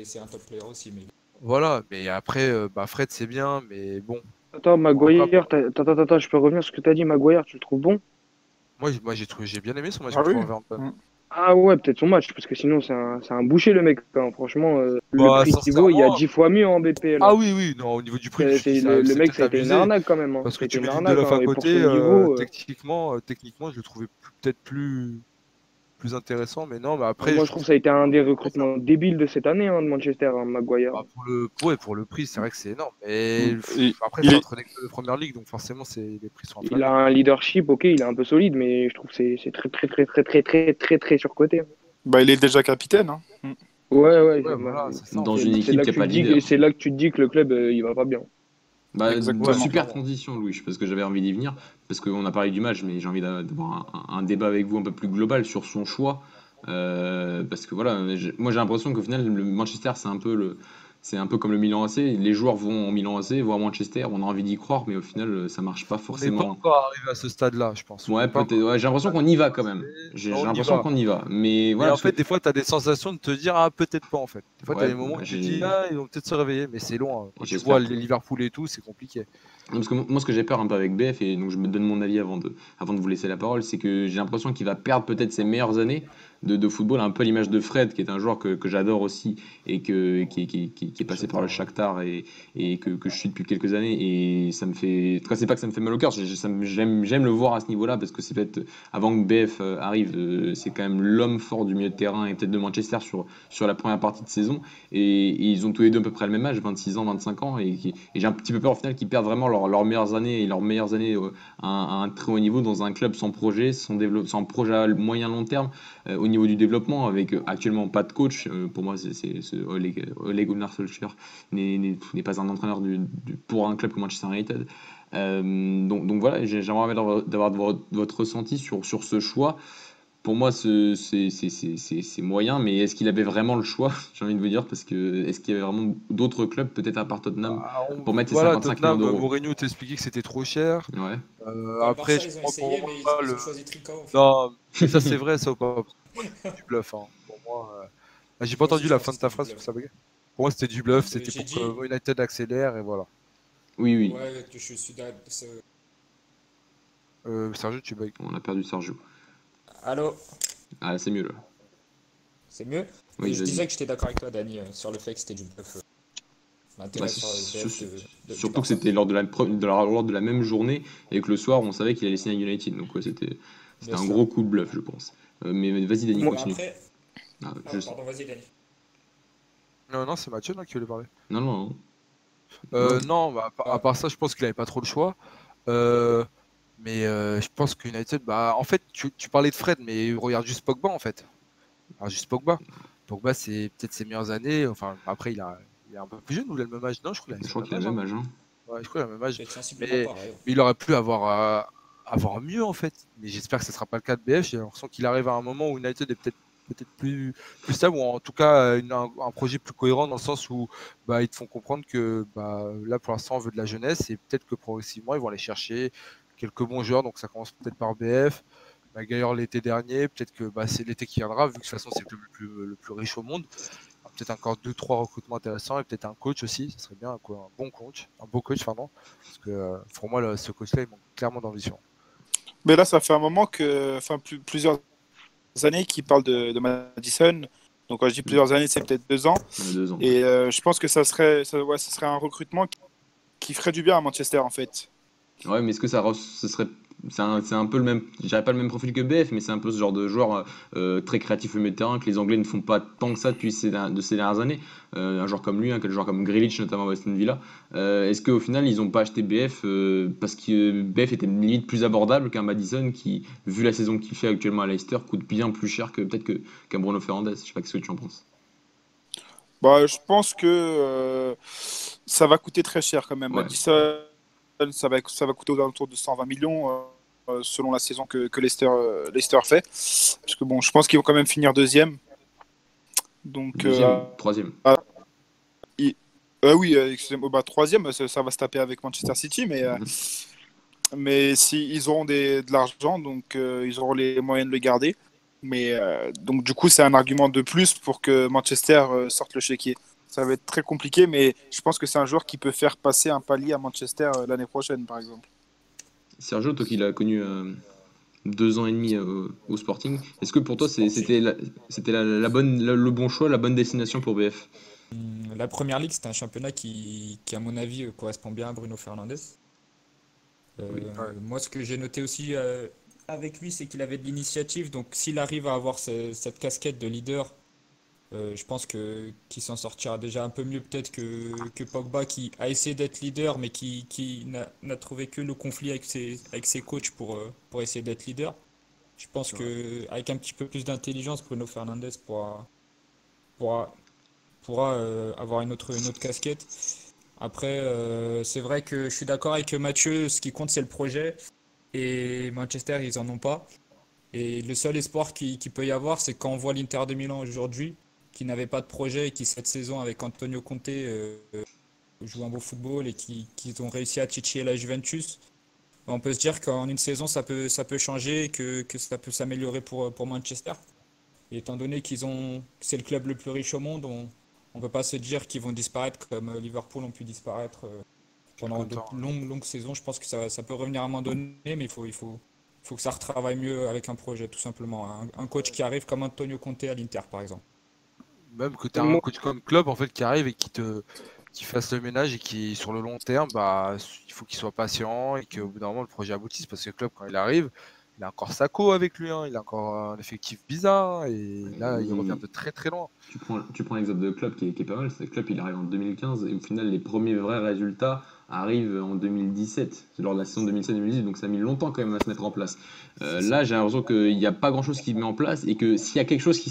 C'est un top player aussi. Mais... Voilà, mais après, Fred c'est bien, mais bon. Attends, Maguire, je peux revenir sur ce que tu as dit. Maguire, tu le trouves bon? Moi j'ai bien aimé son match Ah oui. contre Wolverhampton. Ah ouais, peut-être son match, parce que sinon c'est un boucher le mec, hein. Franchement, le Bah, prix qu'il vaut, il y a sincèrement. 10 fois mieux en BPL, Ah hein. oui, oui, non, au niveau du prix, je dis Le c'est mec, peut-être ça a été une abusé. arnaque quand même, hein. Parce Ça a que été tu une mets arnaque, Lindelof hein. à Et pour ce côté, niveau, techniquement, je le trouvais peut-être plus intéressant. Mais non, mais après, moi je je trouve trouve que ça a été un des que ça. recrutements débiles de cette année, hein, de Manchester, hein, Maguire. Bah, ouais, pour le prix, c'est vrai que c'est énorme. Mais Il, après, c'est il- entre les clubs de première ligue, donc forcément, les prix sont Il a enflammés. un leadership, ok, il est un peu solide, mais je trouve que c'est très, très, très, très, très, très, très, très surcoté, hein. bah, il est déjà capitaine, hein. Ouais, ouais, Ouais, voilà, c'est ça, en Dans fait. une c'est équipe là qui que a tu pas te de dis, leader. c'est là que tu te dis que le club, il va pas bien. Bah, Ouais, Exactement. super clairement. transition, Louis, parce que j'avais envie d'y venir, parce qu'on a parlé du match, mais j'ai envie d'avoir un débat avec vous un peu plus global sur son choix. Parce que voilà, moi j'ai l'impression qu'au final, le Manchester, c'est un peu comme le Milan AC. Les joueurs vont en Milan AC, vont à Manchester, on a envie d'y croire, mais au final, ça marche pas On n'est pas forcément. encore arrivé à ce stade-là, je pense. On n'est Ouais, pas peut-être. encore Ouais, j'ai l'impression qu'on y va quand même. mais J'ai on y l'impression va. qu'on y va. Mais Mais voilà, en parce que. fait, des fois, tu as des sensations de te dire, ah, peut-être pas, en fait. Des fois, tu as Ouais, des moments où bah, tu te dis, ah, ils vont peut-être se réveiller, mais c'est long, hein. Quand tu vois j'espère que. les Liverpool et tout, c'est compliqué. Non, parce que moi, ce que j'ai peur un peu avec BF, et donc je me donne mon avis avant de vous laisser la parole, c'est que j'ai l'impression qu'il va perdre peut-être ses meilleures années de football, un peu à l'image de Fred, qui est un joueur que j'adore aussi, et qui est passé par le Shakhtar, ouais. Shakhtar, et que je suis depuis quelques années, et ça me fait. En tout cas, c'est pas que ça me fait mal au cœur, j'aime le voir à ce niveau-là, parce que c'est peut-être, avant que BF arrive, c'est quand même l'homme fort du milieu de terrain, et peut-être de Manchester sur la première partie de saison, et ils ont tous les deux à peu près le même âge, 26 ans, 25 ans, et j'ai un petit peu peur au final qu'ils perdent vraiment leurs meilleures années et leurs meilleures années à un très haut niveau dans un club sans projet, sans projet à moyen long terme au niveau du développement, avec actuellement pas de coach. Pour moi, Ole Gunnar Solskjaer n'est pas un entraîneur pour un club comme Manchester United. Donc voilà, j'aimerais d'avoir votre ressenti sur ce choix. Pour moi, c'est moyen, mais est-ce qu'il avait vraiment le choix? J'ai envie de vous dire, parce que est-ce qu'il y avait vraiment d'autres clubs, peut-être à part Tottenham, Bah, pour mettre ces voilà, 55 millions Tottenham, d'euros? Mourinho t'expliquait que c'était trop cher. Ouais. Bah, le Après, Barça, je ils ont prends pour essayé, mais moi ils le. ont choisi Trincao, en fait. Non, mais ça, c'est vrai, ça ou pas? C'est du bluff, hein. Pour moi. Ah, j'ai pas Moi aussi, entendu je la pense fin que de ta c'était du phrase, parce que bluff. ça buguait. Pour moi, c'était du bluff, c'était J'ai pour dit, que United accélère, et voilà. Oui, oui. ouais, que je suis d'accord. Sergio, tu bugs. On a perdu Sergio. Allô, Ah, c'est mieux là. c'est mieux? Oui, Je vas-y. disais que j'étais d'accord avec toi, Dani, sur le fait que c'était du bluff. Bah, L'intérêt sur le BF du surtout que Barça. c'était lors de la même journée et que le soir, on savait qu'il allait signer à United. Donc, ouais, c'était Bien un sûr. gros coup de bluff, je pense. Mais vas-y, Dani, Moi, Bah continue. après. Ah, Ah, pardon, vas-y, Dani. Non, non, c'est Mathieu là, qui voulait parler. Non, non, non. Non, bah, à part ça, je pense qu'il avait pas trop le choix. Euh, mais je pense que United, bah, en fait, tu parlais de Fred, mais regarde juste Pogba, en fait. Regarde juste Pogba. Pogba, c'est peut-être ses meilleures années. Enfin, après, il est un peu plus jeune ou il a le même âge? Non, je crois qu'il a Je son crois même qu'il a le âge, hein. même âge, hein. Ouais, je crois qu'il a le même âge. Peut-être sensiblement Mais pareil. il aurait pu avoir mieux, en fait. Mais j'espère que ce ne sera pas le cas de BF. J'ai l'impression qu'il arrive à un moment où United est peut-être plus stable, ou en tout cas un projet plus cohérent, dans le sens où bah, ils te font comprendre que bah, là, pour l'instant, on veut de la jeunesse, et peut-être que progressivement, ils vont aller chercher quelques bons joueurs. Donc ça commence peut-être par BF. Maguire l'été dernier, peut-être que bah, c'est l'été qui viendra, vu que de toute façon, c'est le plus riche au monde. Peut-être encore 2-3 recrutements intéressants, et peut-être un coach aussi. Ce serait bien, quoi, un beau coach, pardon. Parce que pour moi, ce coach-là, il manque clairement d'ambition. Mais là, ça fait un moment plusieurs années qu'il parle de Madison. Donc, quand je dis plusieurs années, c'est peut-être 2 ans. 2 ans. Et je pense que ça serait un recrutement qui ferait du bien à Manchester, en fait. Ouais, mais est-ce que ce serait. C'est un peu le même. Je dirais pas le même profil que BF, mais c'est un peu ce genre de joueur très créatif au milieu de terrain que les Anglais ne font pas tant que ça depuis ces dernières années. Un joueur comme lui, un joueur comme Grealish, notamment à Aston Villa. Est-ce qu'au final, ils n'ont pas acheté BF parce que BF était limite plus abordable qu'un Madison qui, vu la saison qu'il fait actuellement à Leicester, coûte bien plus cher que peut-être qu'un Bruno Fernandes. Je sais pas ce que tu en penses. Bah, je pense que ça va coûter très cher quand même. Ouais. Madison, ça va coûter aux alentours de 120 millions selon la saison que Leicester fait. Parce que bon, je pense qu'ils vont quand même finir deuxième. Donc, Troisième. oui, excusez-moi, bah, troisième, ça va se taper avec Manchester City, mais ils auront de l'argent, donc ils auront les moyens de le garder. Mais donc du coup, c'est un argument de plus pour que Manchester sorte le chéquier. Ça va être très compliqué, mais je pense que c'est un joueur qui peut faire passer un palier à Manchester l'année prochaine, par exemple. Sergio, toi qui l'as connu 2 ans et demi au Sporting. Est-ce que pour toi c'était le bon choix, la bonne destination pour BF? La Première Ligue, c'est un championnat qui, à mon avis, correspond bien à Bruno Fernandes. Oui. Ouais. Moi, ce que j'ai noté aussi avec lui, c'est qu'il avait de l'initiative. Donc, s'il arrive à avoir cette casquette de leader, je pense qu'il s'en sortira déjà un peu mieux peut-être que Pogba, qui a essayé d'être leader, mais qui n'a trouvé que le conflit avec ses coachs pour essayer d'être leader. Je pense C'est vrai. qu'avec un petit peu plus d'intelligence, Bruno Fernandes pourra, pourra avoir une autre casquette. Après, c'est vrai que je suis d'accord avec Mathieu, ce qui compte, c'est le projet. Et Manchester, ils en ont pas. Et le seul espoir qui peut y avoir, c'est quand on voit l'Inter de Milan aujourd'hui, qui n'avait pas de projet et qui, cette saison, avec Antonio Conte, joue un beau football et qui ont réussi à titiller la Juventus. On peut se dire qu'en une saison, ça peut changer et que ça peut s'améliorer pour Manchester. Et étant donné c'est le club le plus riche au monde, on ne peut pas se dire qu'ils vont disparaître comme Liverpool ont pu disparaître pendant Quelque de temps. longues saisons. Je pense que ça peut revenir à un moment donné, mais il faut que ça retravaille mieux avec un projet, tout simplement. Un coach qui arrive comme Antonio Conte à l'Inter, par exemple. Même que tu as un Moi, coach comme club en fait qui arrive et qui fasse le ménage et qui sur le long terme, bah il faut qu'il soit patient et qu'au bout d'un moment le projet aboutisse parce que le club quand il arrive, il a encore Sacco avec lui, hein, il a encore un effectif bizarre et là il revient de très très loin. Tu prends l'exemple de Klopp qui est pas mal. C'est Klopp, il arrive en 2015 et au final, les premiers vrais résultats arrivent en 2017. C'est lors de la saison 2017-2018, donc ça a mis longtemps quand même à se mettre en place. C'est ça. Là, j'ai l'impression qu'il n'y a pas grand-chose qui se met en place et que s'il y a quelque chose qui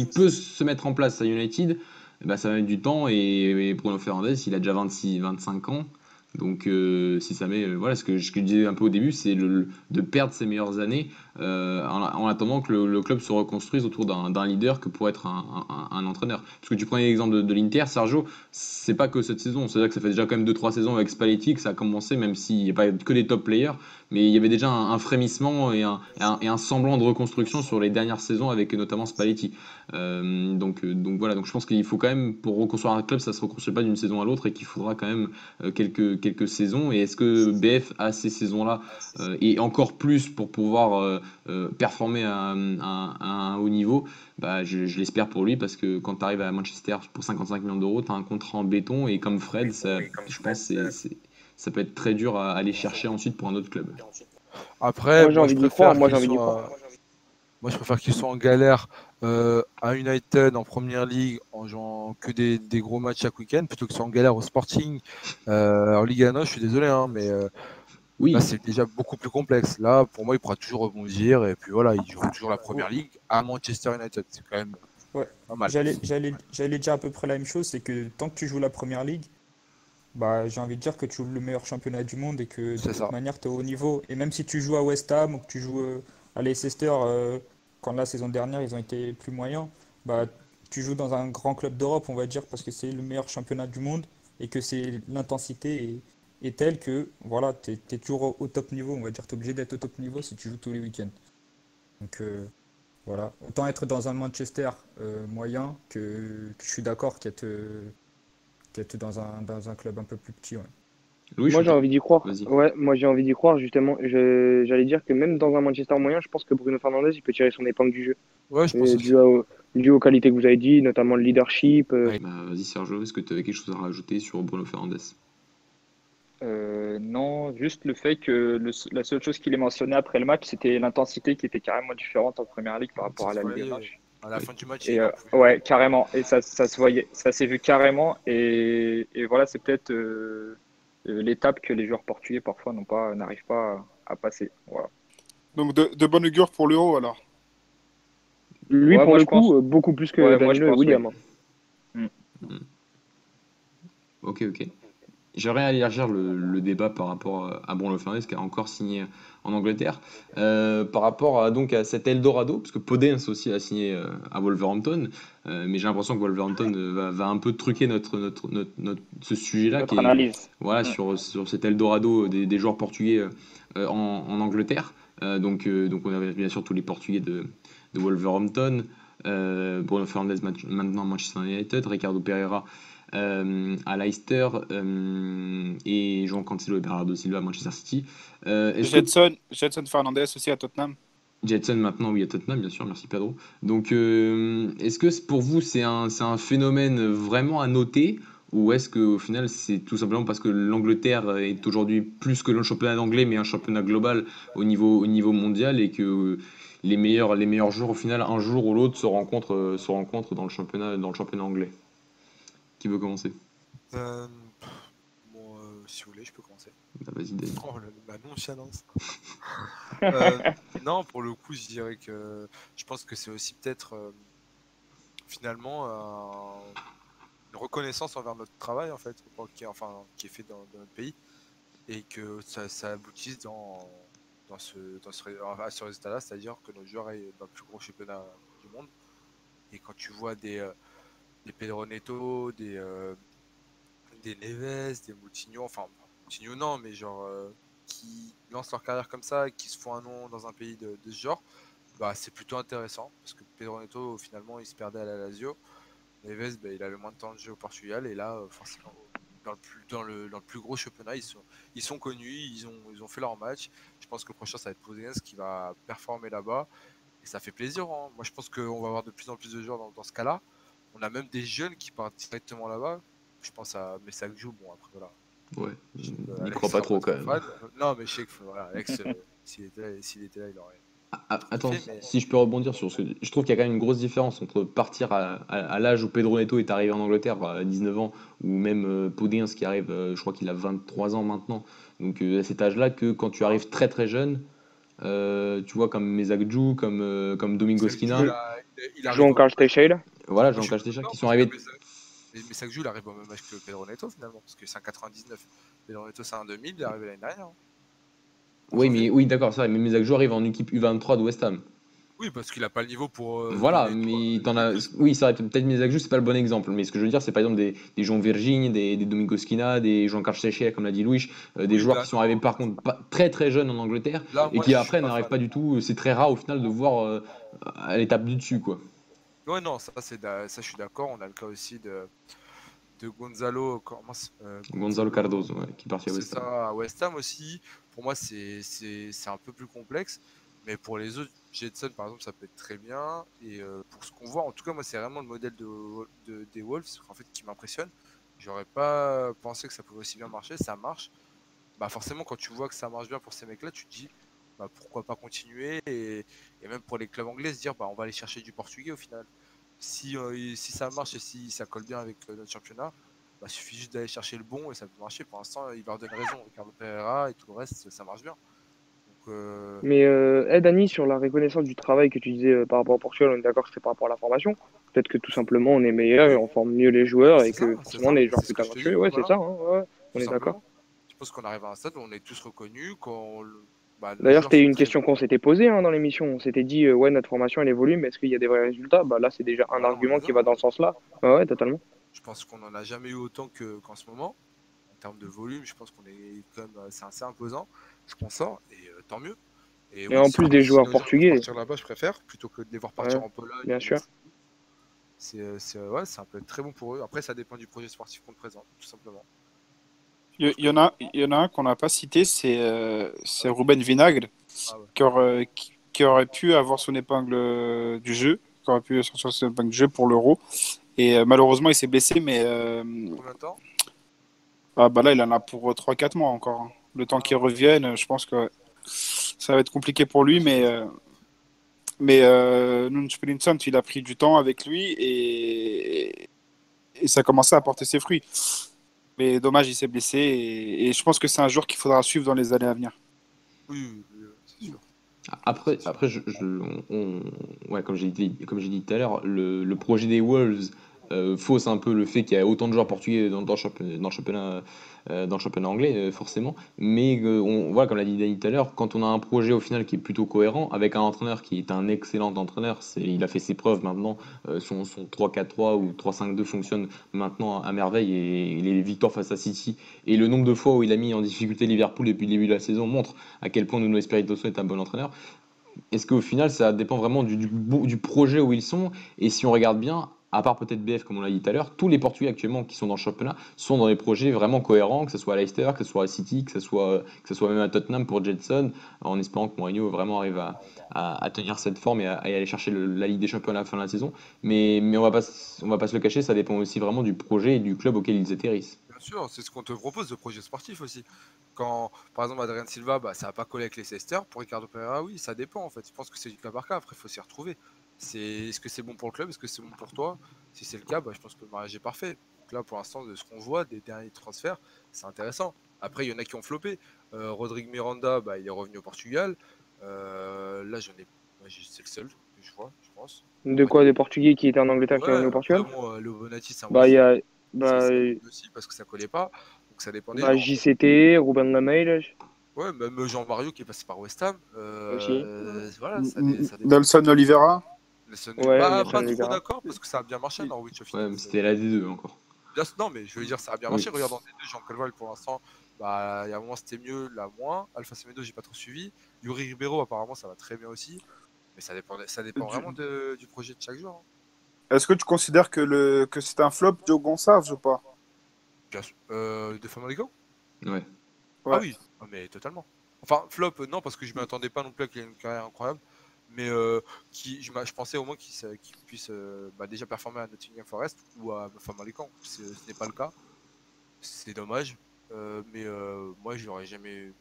peut se mettre en place à United, bah, ça va mettre du temps et Bruno Fernandes, il a déjà 26-25 ans. Donc, si ça met, voilà, ce que je disais un peu au début, c'est de perdre ses meilleures années en attendant que le club se reconstruise autour d'un leader que pourrait être un entraîneur. Parce que tu prenais l'exemple de l'Inter, Sergio, c'est pas que cette saison, c'est-à-dire que ça fait déjà quand même 2-3 saisons avec Spalletti que ça a commencé, même s'il n'y a pas que des top players, mais il y avait déjà un frémissement et un semblant de reconstruction sur les dernières saisons avec notamment Spalletti. Donc voilà, donc je pense qu'il faut quand même, pour reconstruire un club, ça se reconstruit pas d'une saison à l'autre et qu'il faudra quand même quelques saisons. Et est-ce que BF a ces saisons-là et encore plus pour pouvoir performer à un haut niveau? Bah, je l'espère pour lui parce que quand tu arrives à Manchester pour 55 millions d'euros, tu as un contrat en béton et comme Fred, je pense que ça peut être très dur à aller chercher ensuite pour un autre club. Après, moi j'ai envie d'y croire. Moi j'ai envie d'y croire. Moi, je préfère qu'ils soient en galère à United en Première Ligue en jouant que des gros matchs chaque week-end plutôt qu'ils soient en galère au Sporting en Ligue 1. Je suis désolé, hein, mais là, Oui, c'est déjà beaucoup plus complexe. Là, pour moi, il pourra toujours rebondir et puis voilà, il joue toujours la Première Ligue à Manchester United. C'est quand même Ouais. pas mal. J'allais dire à peu près la même chose, c'est que tant que tu joues la Première Ligue, bah, j'ai envie de dire que tu joues le meilleur championnat du monde et que de C'est toute ça. manière, tu es au haut niveau. Et même si tu joues à West Ham ou que tu joues à Leicester, quand la saison dernière, ils ont été plus moyens, bah, tu joues dans un grand club d'Europe, on va dire, parce que c'est le meilleur championnat du monde et que l'intensité est telle que voilà, tu es toujours au top niveau, on va dire, tu es obligé d'être au top niveau si tu joues tous les week-ends. Donc voilà, autant être dans un Manchester moyen que je suis d'accord qu'être dans un club un peu plus petit. Ouais. Louis, Moi, j'ai envie d'y croire. Vas-y. Ouais, moi, j'ai envie d'y croire, justement. J'allais dire que même dans un Manchester moyen, je pense que Bruno Fernandes, il peut tirer son épingle du jeu. Ouais, je pense Et aussi. dû aux qualités que vous avez dit, notamment le leadership. Ouais. Bah, vas-y Sergio, est-ce que tu avais quelque chose à rajouter sur Bruno Fernandes? Non, juste le fait que la seule chose qu'il ait mentionné après le match, c'était l'intensité qui était carrément différente en Première Ligue par rapport Ça à se la Ligue voyait. 1. À la fin du match, Et il en pouvait ouais, carrément. Et ça se voyait, ça s'est vu carrément. Et voilà, c'est peut-être l'étape que les joueurs portugais parfois n'arrivent pas à passer. Voilà. Donc de bonne augure pour l'Euro alors. Lui, Ouais, pour moi le je pense. coup, beaucoup plus que Ouais, moi je Danilo et pense, oui. William. Mm. Ok, ok. J'aimerais élargir le débat par rapport à Bruno Fernandes qui a encore signé en Angleterre. Par rapport donc à cet Eldorado, parce que Podence aussi a signé à Wolverhampton, mais j'ai l'impression que Wolverhampton va un peu truquer ce sujet-là qui Notre est analyse. voilà, Mm. sur cet Eldorado des joueurs portugais en Angleterre. Donc on avait bien sûr tous les Portugais de Wolverhampton, Bruno Fernandes maintenant Manchester United, Ricardo Pereira à Leicester, et João Cancelo et Bernardo Silva à Manchester City. Est-ce que Jetson Fernandez aussi à Tottenham. Jetson maintenant, oui, à Tottenham, bien sûr, merci Pedro. Donc, est-ce que pour vous, c'est un phénomène vraiment à noter, ou est-ce qu'au final, c'est tout simplement parce que l'Angleterre est aujourd'hui plus que le championnat anglais, mais un championnat global au niveau mondial, et que les meilleurs joueurs, au final, un jour ou l'autre, se rencontrent dans le championnat anglais? Qui veut commencer? Euh, bon, si vous voulez, je peux commencer. Bah, vas-y, David. Oh, la nonchalance. Euh, non, pour le coup, je dirais que je pense que c'est aussi peut-être finalement une reconnaissance envers notre travail en fait, qui est fait dans notre pays, et que ça aboutisse à ce résultat-là, c'est-à-dire que nos joueurs aillent dans le plus gros championnat du monde. Et quand tu vois des Pedro Neto, des Neves, des Moutinho, enfin Moutinho non, mais genre qui lancent leur carrière comme ça, et qui se font un nom dans un pays de ce genre, bah c'est plutôt intéressant parce que Pedro Neto finalement il se perdait à la Lazio. Neves, bah, il a le moins de temps de jeu au Portugal, et là forcément dans le plus gros championnat ils sont connus, ils ont fait leur match. Je pense que le prochain ça va être Podence qui va performer là-bas, et ça fait plaisir, hein. Moi je pense qu'on va avoir de plus en plus de joueurs dans ce cas-là. On a même des jeunes qui partent directement là-bas. Je pense à Messagjou, bon après voilà. Ouais, Je sais que n'y Alex crois pas sera trop quand trop même. fan. Non, mais je sais que voilà, Alex, s'il était là, il aurait Attends, kiffé. Mais si je peux rebondir sur ce que je trouve qu'il y a quand même une grosse différence entre partir à l'âge où Pedro Neto est arrivé en Angleterre à 19 ans, ou même Podence qui arrive, je crois qu'il a 23 ans maintenant, donc à cet âge-là, que quand tu arrives très très jeune, tu vois, comme Mesagdou, comme Domingo Messagjou, Skina, il arrive João au même Carlos âge. Teixeira. voilà, Moi, je Jean suis pas Castecha, qui d'accord sont parce que arrivés. Messagjou, il arrive au même âge que Pedro Neto finalement, parce que c'est un 99. Pedro Neto, c'est un 2000, il est arrivé l'année dernière, hein, en Oui, mais janvier. oui, d'accord, c'est vrai, mais Mesagdou arrive en équipe U23 de West Ham. Oui, parce qu'il a pas le niveau pour Voilà, donner tout mais à t'en as. l'équipe. Oui, c'est vrai, peut-être Mesagdou, c'est pas le bon exemple, mais ce que je veux dire, c'est par exemple des Jean Virginie, des Domingo Skina, des Jean Carlos Teixeira, comme l'a dit Louis, des Oui, joueurs là, qui sont arrivés non. par contre très très jeunes en Angleterre, Là, et moi, qui je suis après pas n'arrivent fan. pas du tout. C'est très rare au final de voir à l'étape du dessus, quoi. Ouais, non, ça, je suis d'accord. On a le cas aussi de Gonzalo, Gonzalo Gonzalo, Cardozo, ouais, qui est parti à c'est West Ham. ça, à West Ham aussi. Pour moi, c'est un peu plus complexe. Mais pour les autres, Jetson, par exemple, ça peut être très bien. Et pour ce qu'on voit, en tout cas, moi, c'est vraiment le modèle des Wolves en fait, qui m'impressionne. J'aurais pas pensé que ça pouvait aussi bien marcher. Ça marche. Bah, forcément, quand tu vois que ça marche bien pour ces mecs-là, tu te dis bah, pourquoi pas continuer. Et même pour les clubs anglais, se dire bah, on va aller chercher du portugais au final. Si ça marche et si ça colle bien avec notre championnat, bah, suffit juste d'aller chercher le bon et ça peut marcher. Pour l'instant, il leur donne raison. Ricardo Pereira et tout le reste, ça marche bien. Donc, Mais Dani, sur la reconnaissance du travail que tu disais par rapport au Portugal, on est d'accord que c'était par rapport à la formation. Peut-être que tout simplement on est meilleur et oui, on forme mieux les joueurs et c'est ça, que forcément on est des joueurs c'est ce plus que je te dis. talentueux. Oui, Ouais, c'est voilà, ça, hein, ouais, on tout est d'accord. simplement. Je pense qu'on arrive à un stade où on est tous reconnus, bah, nos D'ailleurs, joueurs c'était sont une très question qu'on bons. s'était posée dans l'émission. On s'était dit, ouais, notre formation elle évolue, mais est-ce qu'il y a des vrais résultats? Bah là, c'est déjà un Bah là, on argument les a, qui va dans hein. ce sens-là. Ouais, ouais, totalement. Je pense qu'on n'en a jamais eu autant qu'en ce moment. En termes de volume, je pense qu'on est quand même, c'est assez imposant ce qu'on sort, et tant mieux. Et Et oui, en si, plus des si joueurs nos joueurs peuvent portugais, partir là-bas, je préfère, plutôt que de les voir ouais, partir en Pologne bien ou sûr. Mexique. Ouais, ça peut être très bon pour eux. Après, ça dépend du projet sportif qu'on te présente, tout simplement. Je Il pense y, que. y en a un qu'on n'a pas cité, Ah c'est oui. Ruben Vinagre, Ah ouais. qui aurait pu avoir son épingle du jeu, qui aurait pu sortir son épingle du jeu pour l'Euro. Et malheureusement, il s'est blessé, mais Combien de temps? bah là, il en a pour 3 4 mois encore, hein. Le temps Ah qu'il ouais. revienne, je pense que ça va être compliqué pour lui, Ouais, mais, j'imagine. Nuno Espírito Santo, il a pris du temps avec lui et ça a commencé à porter ses fruits. Mais dommage, il s'est blessé et je pense que c'est un joueur qu'il faudra suivre dans les années à venir. Oui, oui, oui, c'est sûr. Après, C'est sûr. après ouais, comme j'ai dit tout à l'heure, le projet des Wolves fausse un peu le fait qu'il y a autant de joueurs portugais dans le championnat anglais, forcément. Mais voilà, comme l'a dit Dani tout à l'heure, quand on a un projet au final qui est plutôt cohérent, avec un entraîneur qui est un excellent entraîneur, il a fait ses preuves maintenant, son 3-4-3 ou 3-5-2 fonctionne maintenant à merveille, et les victoires face à City et le nombre de fois où il a mis en difficulté Liverpool depuis le début de la saison montre à quel point Nuno Espirito Santo est un bon entraîneur. Est-ce qu'au final, ça dépend vraiment du projet où ils sont? Et si on regarde bien, à part peut-être BF comme on l'a dit tout à l'heure, tous les Portugais actuellement qui sont dans le championnat sont dans des projets vraiment cohérents, que ce soit à Leicester, que ce soit à City, que ce soit même à Tottenham pour Jetson, en espérant que Mourinho vraiment arrive à tenir cette forme et à aller chercher la Ligue des Champions à la fin de la saison. Mais on va pas se le cacher, ça dépend aussi vraiment du projet et du club auquel ils atterrissent. Bien sûr, c'est ce qu'on te propose, le projet sportif aussi. Quand, par exemple, Adrien Silva, bah, ça n'a pas collé avec les Leicester. Pour Ricardo Pereira, oui, ça dépend en fait. Je pense que c'est du cas par cas. Après, il faut s'y retrouver. Est-ce que c'est bon pour le club? Est-ce que c'est bon pour toi? Si c'est le cas, bah, je pense que le mariage est parfait. Donc là, pour l'instant, de ce qu'on voit, des derniers transferts, c'est intéressant. Après, il y en a qui ont floppé. Rodrigue Miranda, bah, il est revenu au Portugal. Là, c'est le seul que je vois, je pense. De quoi, des Portugais qui étaient en Angleterre qui Ouais, revenaient au Portugal? après, bon, Léo Bonatti, c'est un Bah, il y a c'est bah, aussi parce que ça collait pas. Donc ça dépend des bah, gens. JCT, Ruben Lamela Ouais, même Jean-Mario qui est passé par West Ham. aussi. Voilà, ça dépend. Nelson Oliveira. Ouais, Pas Nelson trop Oliveira. d'accord parce que ça a bien marché à Norwich au Ouais, final. mais c'était la D2 encore. Non, mais je veux dire, ça a bien Oui. marché. Regarde, dans les deux, Jean Calval pour l'instant, bah, il y a un moment c'était mieux, là moins. Alpha Semedo, j'ai pas trop suivi. Yuri Ribeiro, apparemment, ça va très bien aussi. Mais ça dépend vraiment du projet de chaque joueur. Hein. Est-ce que tu considères que c'est un flop, Joe Gonçalves ou pas? Bien sûr. De Famalicão? Ouais. Ah oui, ah, mais totalement. Enfin, flop, non, parce que je ne m'attendais pas non plus à qu'il ait une carrière incroyable. Mais je pensais au moins qu'il puisse déjà performer à Nottingham Forest ou à Famalicão. Ce n'est pas le cas. C'est dommage. Moi, j'aurais jamais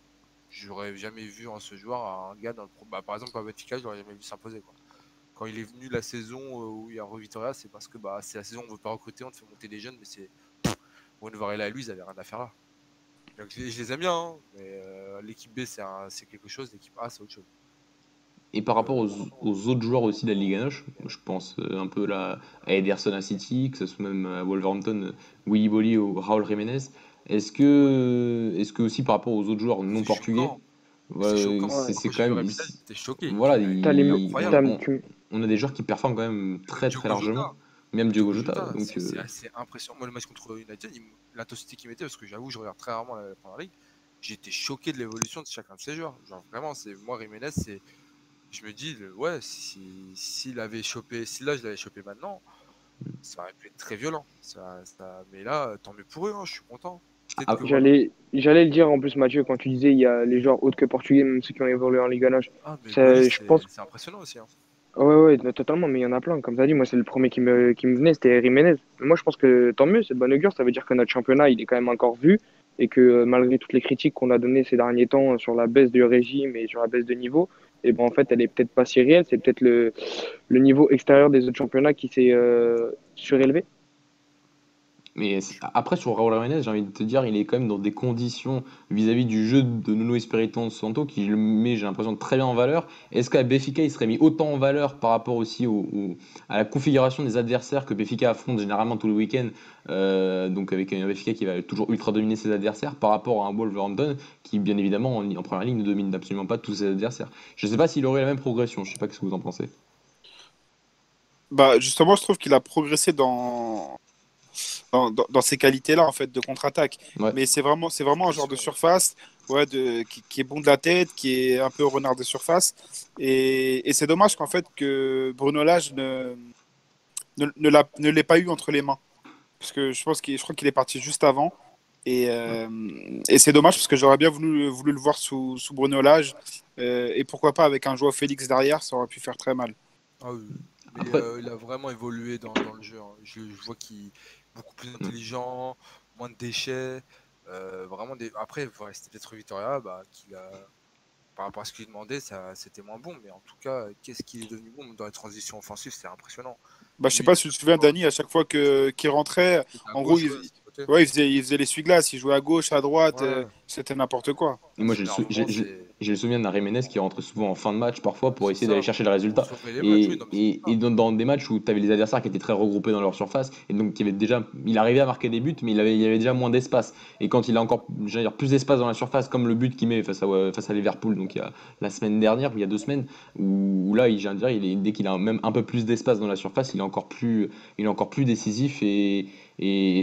vu en ce joueur un gars dans le par exemple, à Benfica, je l'aurais jamais vu s'imposer. Quand il est venu la saison où il y a Rui Vitória, c'est parce que c'est la saison où on ne veut pas recruter, on te fait monter des jeunes, mais c'est. Bruno Varela et lui, ils n'avaient rien à faire là. Donc, je les aime bien, hein, mais l'équipe B, c'est quelque chose, l'équipe A, c'est autre chose. Et par rapport aux autres joueurs aussi de la Ligue 1, je pense un peu là à Ederson à City, que ce soit même à Wolverhampton, Willy Boly ou Raúl Jiménez. Est-ce que aussi par rapport aux autres joueurs non C'est portugais, choquant. C'est choquant. c'est Quand quand j'ai vu même. Jiménez, j'étais choqué. Voilà, T'as les- incroyable. on a des joueurs qui performent quand même très Diogo très largement. Jota. Même Diogo Diogo Jota. Jota, Donc, c'est assez impressionnant. Moi, le match contre United, l'intensité qu'il mettait, parce que j'avoue, je regarde très rarement la Première Ligue, j'étais choqué de l'évolution de chacun de ces joueurs. Genre vraiment, moi, Jiménez, je me dis, ouais, si là, je l'avais chopé maintenant, ça aurait pu être très violent. Mais là, tant mieux pour eux, hein, je suis content. Ah, J'allais le dire en plus, Mathieu, quand tu disais il y a les joueurs autres que portugais, même ceux qui ont évolué en Ligue 1. mais Ça, Boly, je pense. c'est impressionnant aussi. Hein. Ouais, totalement, mais il y en a plein. Comme tu as dit, moi, c'est le premier qui me venait, c'était Jiménez. Moi, je pense que tant mieux, c'est de bonne augure. Ça veut dire que notre championnat, il est quand même encore vu et que malgré toutes les critiques qu'on a données ces derniers temps sur la baisse du régime et sur la baisse de niveau, et ben en fait, elle est peut-être pas si réelle. C'est peut-être le niveau extérieur des autres championnats qui s'est surélevé. mais après, sur Raúl Jiménez, j'ai envie de te dire, il est quand même dans des conditions vis-à-vis du jeu de Nuno Espirito Santo qui le met, j'ai l'impression, très bien en valeur. Est-ce qu'à Benfica, il serait mis autant en valeur par rapport aussi à la configuration des adversaires que Benfica affronte généralement tous les week-ends, donc avec un Benfica qui va toujours ultra dominer ses adversaires par rapport à un Wolverhampton qui, bien évidemment, en première ligne, ne domine absolument pas tous ses adversaires. Je ne sais pas s'il aurait la même progression, je ne sais pas ce que vous en pensez. Bah, justement, je trouve qu'il a progressé dans ces qualités-là en fait de contre-attaque. Ouais. Mais c'est vraiment un joueur de surface, qui est bon de la tête, qui est un peu renard de surface. Et c'est dommage qu'en fait que Bruno Lage ne l'ait pas eu entre les mains, parce que je crois qu'il est parti juste avant. Et c'est dommage parce que j'aurais bien voulu le voir sous Bruno Lage, et pourquoi pas avec un joueur Félix derrière, ça aurait pu faire très mal. Ah oui. Mais Après- il a vraiment évolué dans le jeu. Hein. Je vois qu'il est beaucoup plus intelligent, moins de déchets. Vraiment Après, c'était peut-être Vitória, par rapport à ce qu'il demandait, c'était moins bon. Mais en tout cas, qu'est-ce qu'il est devenu bon dans les transitions offensives, c'est impressionnant. Bah, je sais pas si tu te souviens, Dani, à chaque fois qu'il rentrait, en gros, il faisait l'essuie-glace, il jouait à gauche, à droite, Ouais. c'était n'importe quoi. Et moi, j'ai le souvenir d'un Jiménez qui rentrait souvent en fin de match parfois pour essayer d'aller chercher le résultat. Et dans des matchs où tu avais les adversaires qui étaient très regroupés dans leur surface, et donc il arrivait à marquer des buts, mais il y avait déjà moins d'espace. Et quand il a encore plus d'espace dans la surface, comme le but qu'il met face à Liverpool, donc il y a la semaine dernière, ou il y a 2 semaines, où là, dès qu'il a même un peu plus d'espace dans la surface, il est encore plus décisif et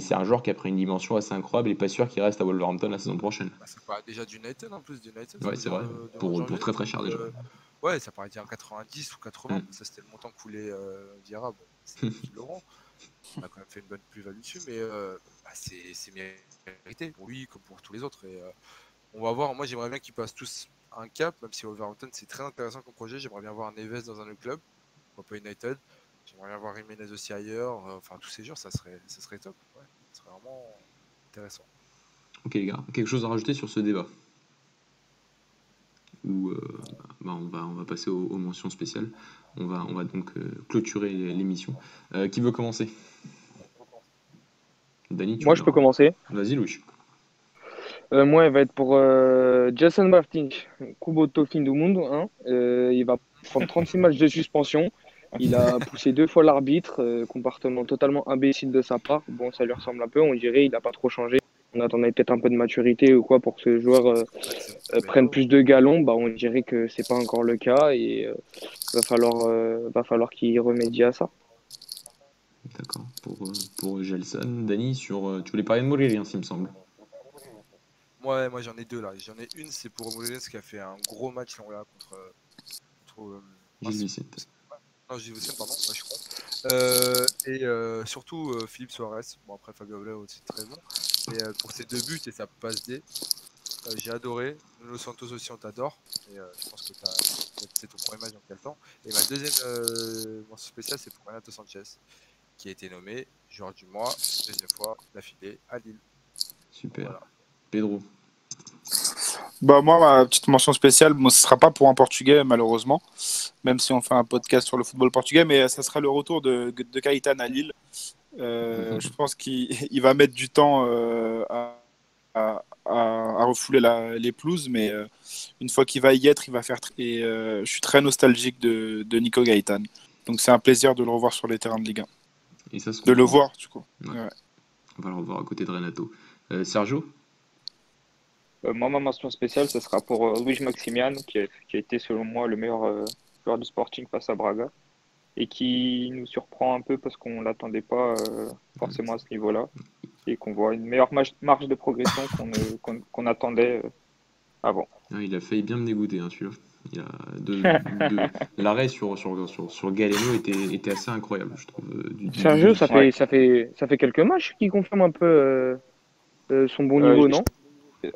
c'est un joueur qui a pris une dimension assez incroyable et pas sûr qu'il reste à Wolverhampton la saison prochaine. Ça paraît déjà d'United en plus. Ouais, c'est vrai. Pour très très cher déjà. Ouais, ça paraît dire 90 ou 80. Mm. Ça, c'était le montant que voulait Vieira. Bon, c'est qui Laurent. On a quand même fait une bonne plus-value dessus, mais c'est mérité pour lui comme pour tous les autres. Et on va voir. Moi, j'aimerais bien qu'ils passent tous un cap, même si Wolverhampton, c'est très intéressant comme projet. J'aimerais bien voir Neves dans un autre club, pourquoi pas United. J'aimerais bien voir Jiménez aussi ailleurs. Enfin, tous ces joueurs, ça serait top. Ouais, ça serait vraiment intéressant. Ok les gars, quelque chose à rajouter sur ce débat? Ou on va passer aux mentions spéciales. On va donc clôturer l'émission. Qui veut commencer? Dany, tu Moi, je peux voudras. commencer. Vas-y Louis. Moi, il va être pour Jason Martins, Kuboto Fin du Mundo. Hein. Il va prendre 36 matchs de suspension. Il a poussé 2 fois l'arbitre, comportement totalement imbécile de sa part. Bon, ça lui ressemble un peu, on dirait, il n'a pas trop changé. On attendait peut-être un peu de maturité ou quoi pour que ce joueur prenne plus de galons. Bah, on dirait que c'est pas encore le cas et va falloir qu'il remédie à ça. D'accord. Pour Gelson, Dany, tu voulais parler de Morelia, s'il me semble. Moi j'en ai deux là. J'en ai une, c'est pour Morelos qui a fait un gros match là, contre Gilles Vicente. non, Gilles Vicente, pardon, moi je suis con. Et surtout Philippe Suarez. Bon, après Fabio Villa aussi très bon. Et pour ses 2 buts et sa passe D, j'ai adoré. Nuno Santos aussi, on t'adore. Et je pense que c'est ton premier match dans quel temps. Et ma deuxième mention spéciale, c'est pour Renato Sanchez, qui a été nommé joueur du mois, deuxième fois d'affilée à Lille. Super. Voilà. Pedro. Bah moi, ma petite mention spéciale, bon, ce sera pas pour un Portugais malheureusement, même si on fait un podcast sur le football portugais, mais ça sera le retour de Caïtan à Lille. Je pense qu'il il va mettre du temps à refouler les pelouses, mais une fois qu'il va y être, il va faire. Et je suis très nostalgique de Nico Gaëtan. Donc c'est un plaisir de le revoir sur les terrains de Ligue 1. Et ça se De le comprend. voir, du coup. Ouais. Ouais. On va le revoir à côté de Renato. Sergio? Moi, ma mention spéciale, ce sera pour Luis Maximian, qui a été selon moi le meilleur joueur du Sporting face à Braga et qui nous surprend un peu parce qu'on ne l'attendait pas forcément à ce niveau-là et qu'on voit une meilleure marge de progression qu'on attendait avant. Ah, il a failli bien me dégoûter, hein, celui-là. Il a l'arrêt sur Galeno était assez incroyable, je trouve. Sergio, Ouais. ça fait quelques matchs qu'il confirme un peu son bon Euh, niveau, je, non?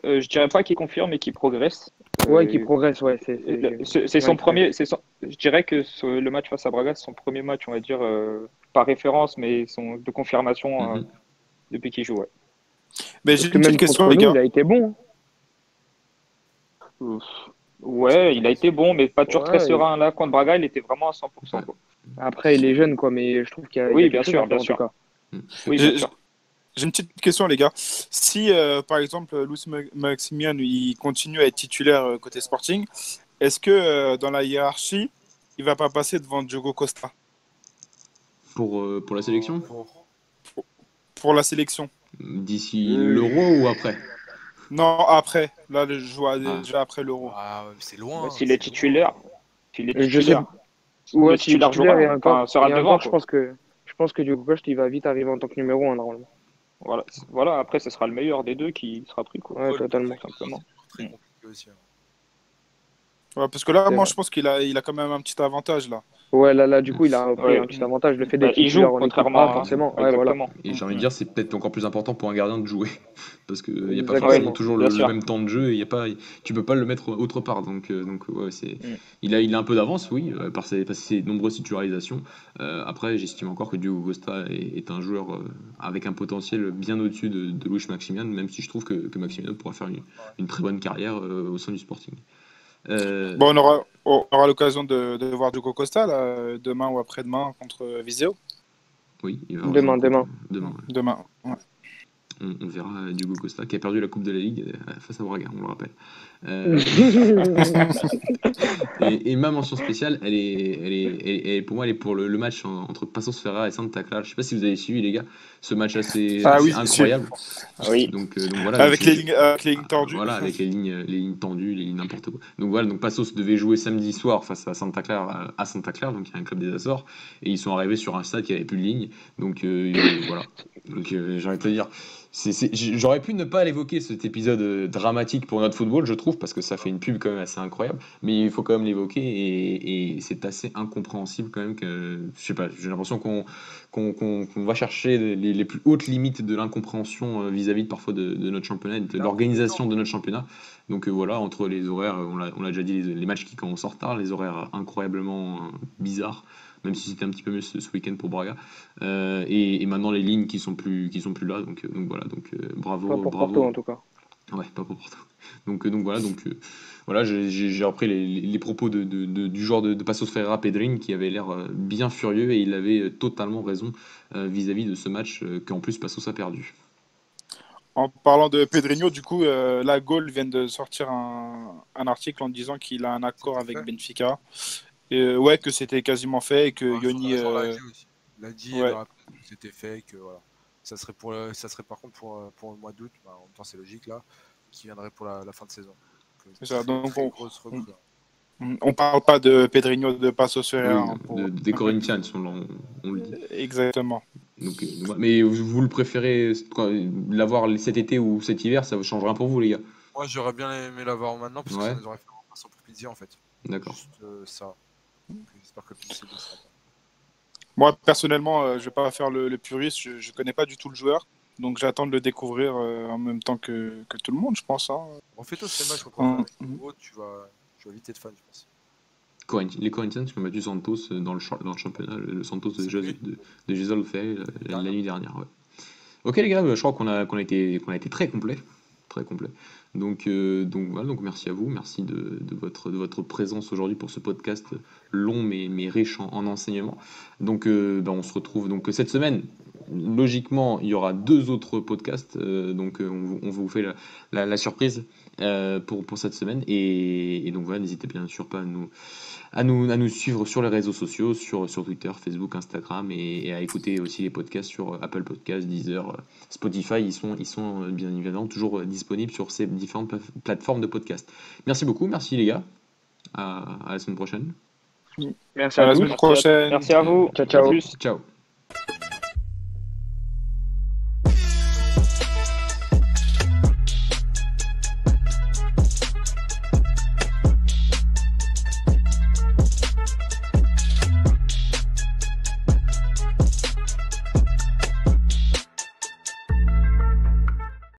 je dirais pas qu'il confirme, mais qu'il progresse. Ouais, qui Euh, progresse, ouais. c'est son premier. Je dirais que le match face à Braga, c'est son premier match, on va dire, pas référence, mais de confirmation Mhm. depuis qu'il joue. Ouais. Mais Parce j'ai que une même petite question, contre les nous, gars. il a été bon. Ouf. Ouais, il a été bon, mais pas toujours très Ouais, serein. Là, contre Braga, il était vraiment à 100%, Ouais. quoi. après, il est jeune, quoi, mais je trouve qu'il y a Oui, quelque bien chose à sûr, faire, bien en tout sûr. cas. Oui, bien J'ai sûr. j'ai une petite question, les gars. Si, par exemple, Luis Maximian il continue à être titulaire côté Sporting, est-ce que dans la hiérarchie, il va pas passer devant Diogo Costa Pour la sélection? pour la sélection? D'ici l'Euro ou après? Non, après. Là, je vois Ah. déjà après l'Euro. Ah, ouais, mais c'est Bah, loin. s'il c'est est titulaire, Je sais, le ouais, s'il est titulaire titulaire jouera, enfin, sera et devant, encore, quoi. je pense que Diogo Costa, il va vite arriver en tant que numéro 1, normalement. Voilà, après, ce sera le meilleur des deux qui sera pris, quoi. Ouais, loin. totalement. Simplement. Très Mm. compliqué aussi. Hein. Ouais, parce que là, C'est moi, vrai. je pense qu'il a quand même un petit avantage, là. Ouais, là, du coup, il a pris un Ouais. petit avantage, le fait Bah, d'être il joue, titulaire en équipe A, contrairement à... forcément. Ouais, voilà. Exactement. Et j'ai envie de dire, c'est peut-être encore plus important pour un gardien de jouer. Parce qu'il n'y a pas Exactement. forcément toujours bien le sûr. même temps de jeu et tu peux pas le mettre autre part. Donc ouais, Mm. il a un peu d'avance, oui, par ses nombreuses titularisations. Après, j'estime encore que Diogo Costa est un joueur avec un potentiel bien au-dessus de Luis Maximian, même si je trouve que Maximian pourra faire une très bonne carrière au sein du Sporting. Bon, on aura l'occasion de voir Diogo Costa, là, demain ou après-demain contre Viseo. Oui, il va Demain. rejoindre demain. Ouais. Demain. Ouais. On verra Diogo Costa qui a perdu la Coupe de la Ligue face à Braga, on le rappelle. Et ma mention spéciale, pour moi, elle est pour le match entre Passos Ferreira et Santa Clara. Je sais pas si vous avez suivi, les gars, ce match assez Ah oui, incroyable. Oui. Donc voilà. Avec les lignes tordues. Voilà, avec les lignes tendues, les lignes n'importe quoi. Donc voilà, donc Passos devait jouer samedi soir face à Santa Clara, donc il y a un club des Açores, et ils sont arrivés sur un stade qui avait plus de lignes. Donc voilà. Donc j'ai envie de te dire, j'aurais pu ne pas l'évoquer cet épisode dramatique pour notre football, je trouve, parce que ça fait une pub quand même assez incroyable, mais il faut quand même l'évoquer et c'est assez incompréhensible quand même que, je sais pas, j'ai l'impression qu'on va chercher les plus hautes limites de l'incompréhension vis-à-vis parfois de notre championnat, et de l'organisation de notre championnat. Donc voilà, entre les horaires, on l'a déjà dit, les matchs qui commencent en retard, les horaires incroyablement bizarres, même si c'était un petit peu mieux ce week-end pour Braga. Et maintenant les lignes qui sont plus là, donc voilà, bravo, Pas pour bravo. Porto en tout cas. Ouais, pas pour Porto. Donc voilà, j'ai repris les propos du joueur de Passos Ferreira, Pedrin, qui avait l'air bien furieux et il avait totalement raison vis-à-vis de ce match qu'en plus Passos a perdu. En parlant de Pedrinho, du coup, la Gaule vient de sortir un article en disant qu'il a un accord avec Benfica. Et, ouais, que c'était quasiment fait et que Yoni. l'a dit aussi. Il a dit ouais. dans la presse que c'était fait et que voilà. Ça serait par contre pour le mois d'août, en même temps c'est logique là, qui viendrait pour la fin de saison. C'est ça, donc grosse recrue. On parle pas de Pedrinho de Passos Ferreira. Oui, des Corinthians, on le dit. Exactement. Donc, mais vous le préférez l'avoir cet été ou cet hiver, ça change rien pour vous les gars? Moi j'aurais bien aimé l'avoir maintenant parce que ça nous aurait fait un remplaçant pour Pizzi en fait. D'accord. Juste ça. J'espère que Pizzi ne sera pas. Moi personnellement, je vais pas faire le puriste, je connais pas du tout le joueur. Donc j'attends de le découvrir en même temps que tout le monde, je pense. Hein. On fait tous ces matchs contre tu vas vite être fan, je pense. Les Corinthians qui ont battu Santos dans le championnat, le Santos de Giselle fait la nuit dernière. Ouais. Ok les gars, je crois qu'on a été très complet. Très complet. Donc voilà, donc merci à vous, merci de votre présence aujourd'hui pour ce podcast long mais riche en enseignements. Donc on se retrouve donc cette semaine. Logiquement, il y aura 2 autres podcasts, donc on vous fait la surprise pour cette semaine et donc voilà, n'hésitez bien sûr pas à nous suivre sur les réseaux sociaux, sur Twitter, Facebook, Instagram et à écouter aussi les podcasts sur Apple Podcasts, Deezer, Spotify. Ils sont bien évidemment toujours disponibles sur ces différentes plateformes de podcasts. Merci beaucoup, merci les gars. À la semaine prochaine. Merci à tous. Prochaine. Merci à vous. Ciao, ciao. Ciao.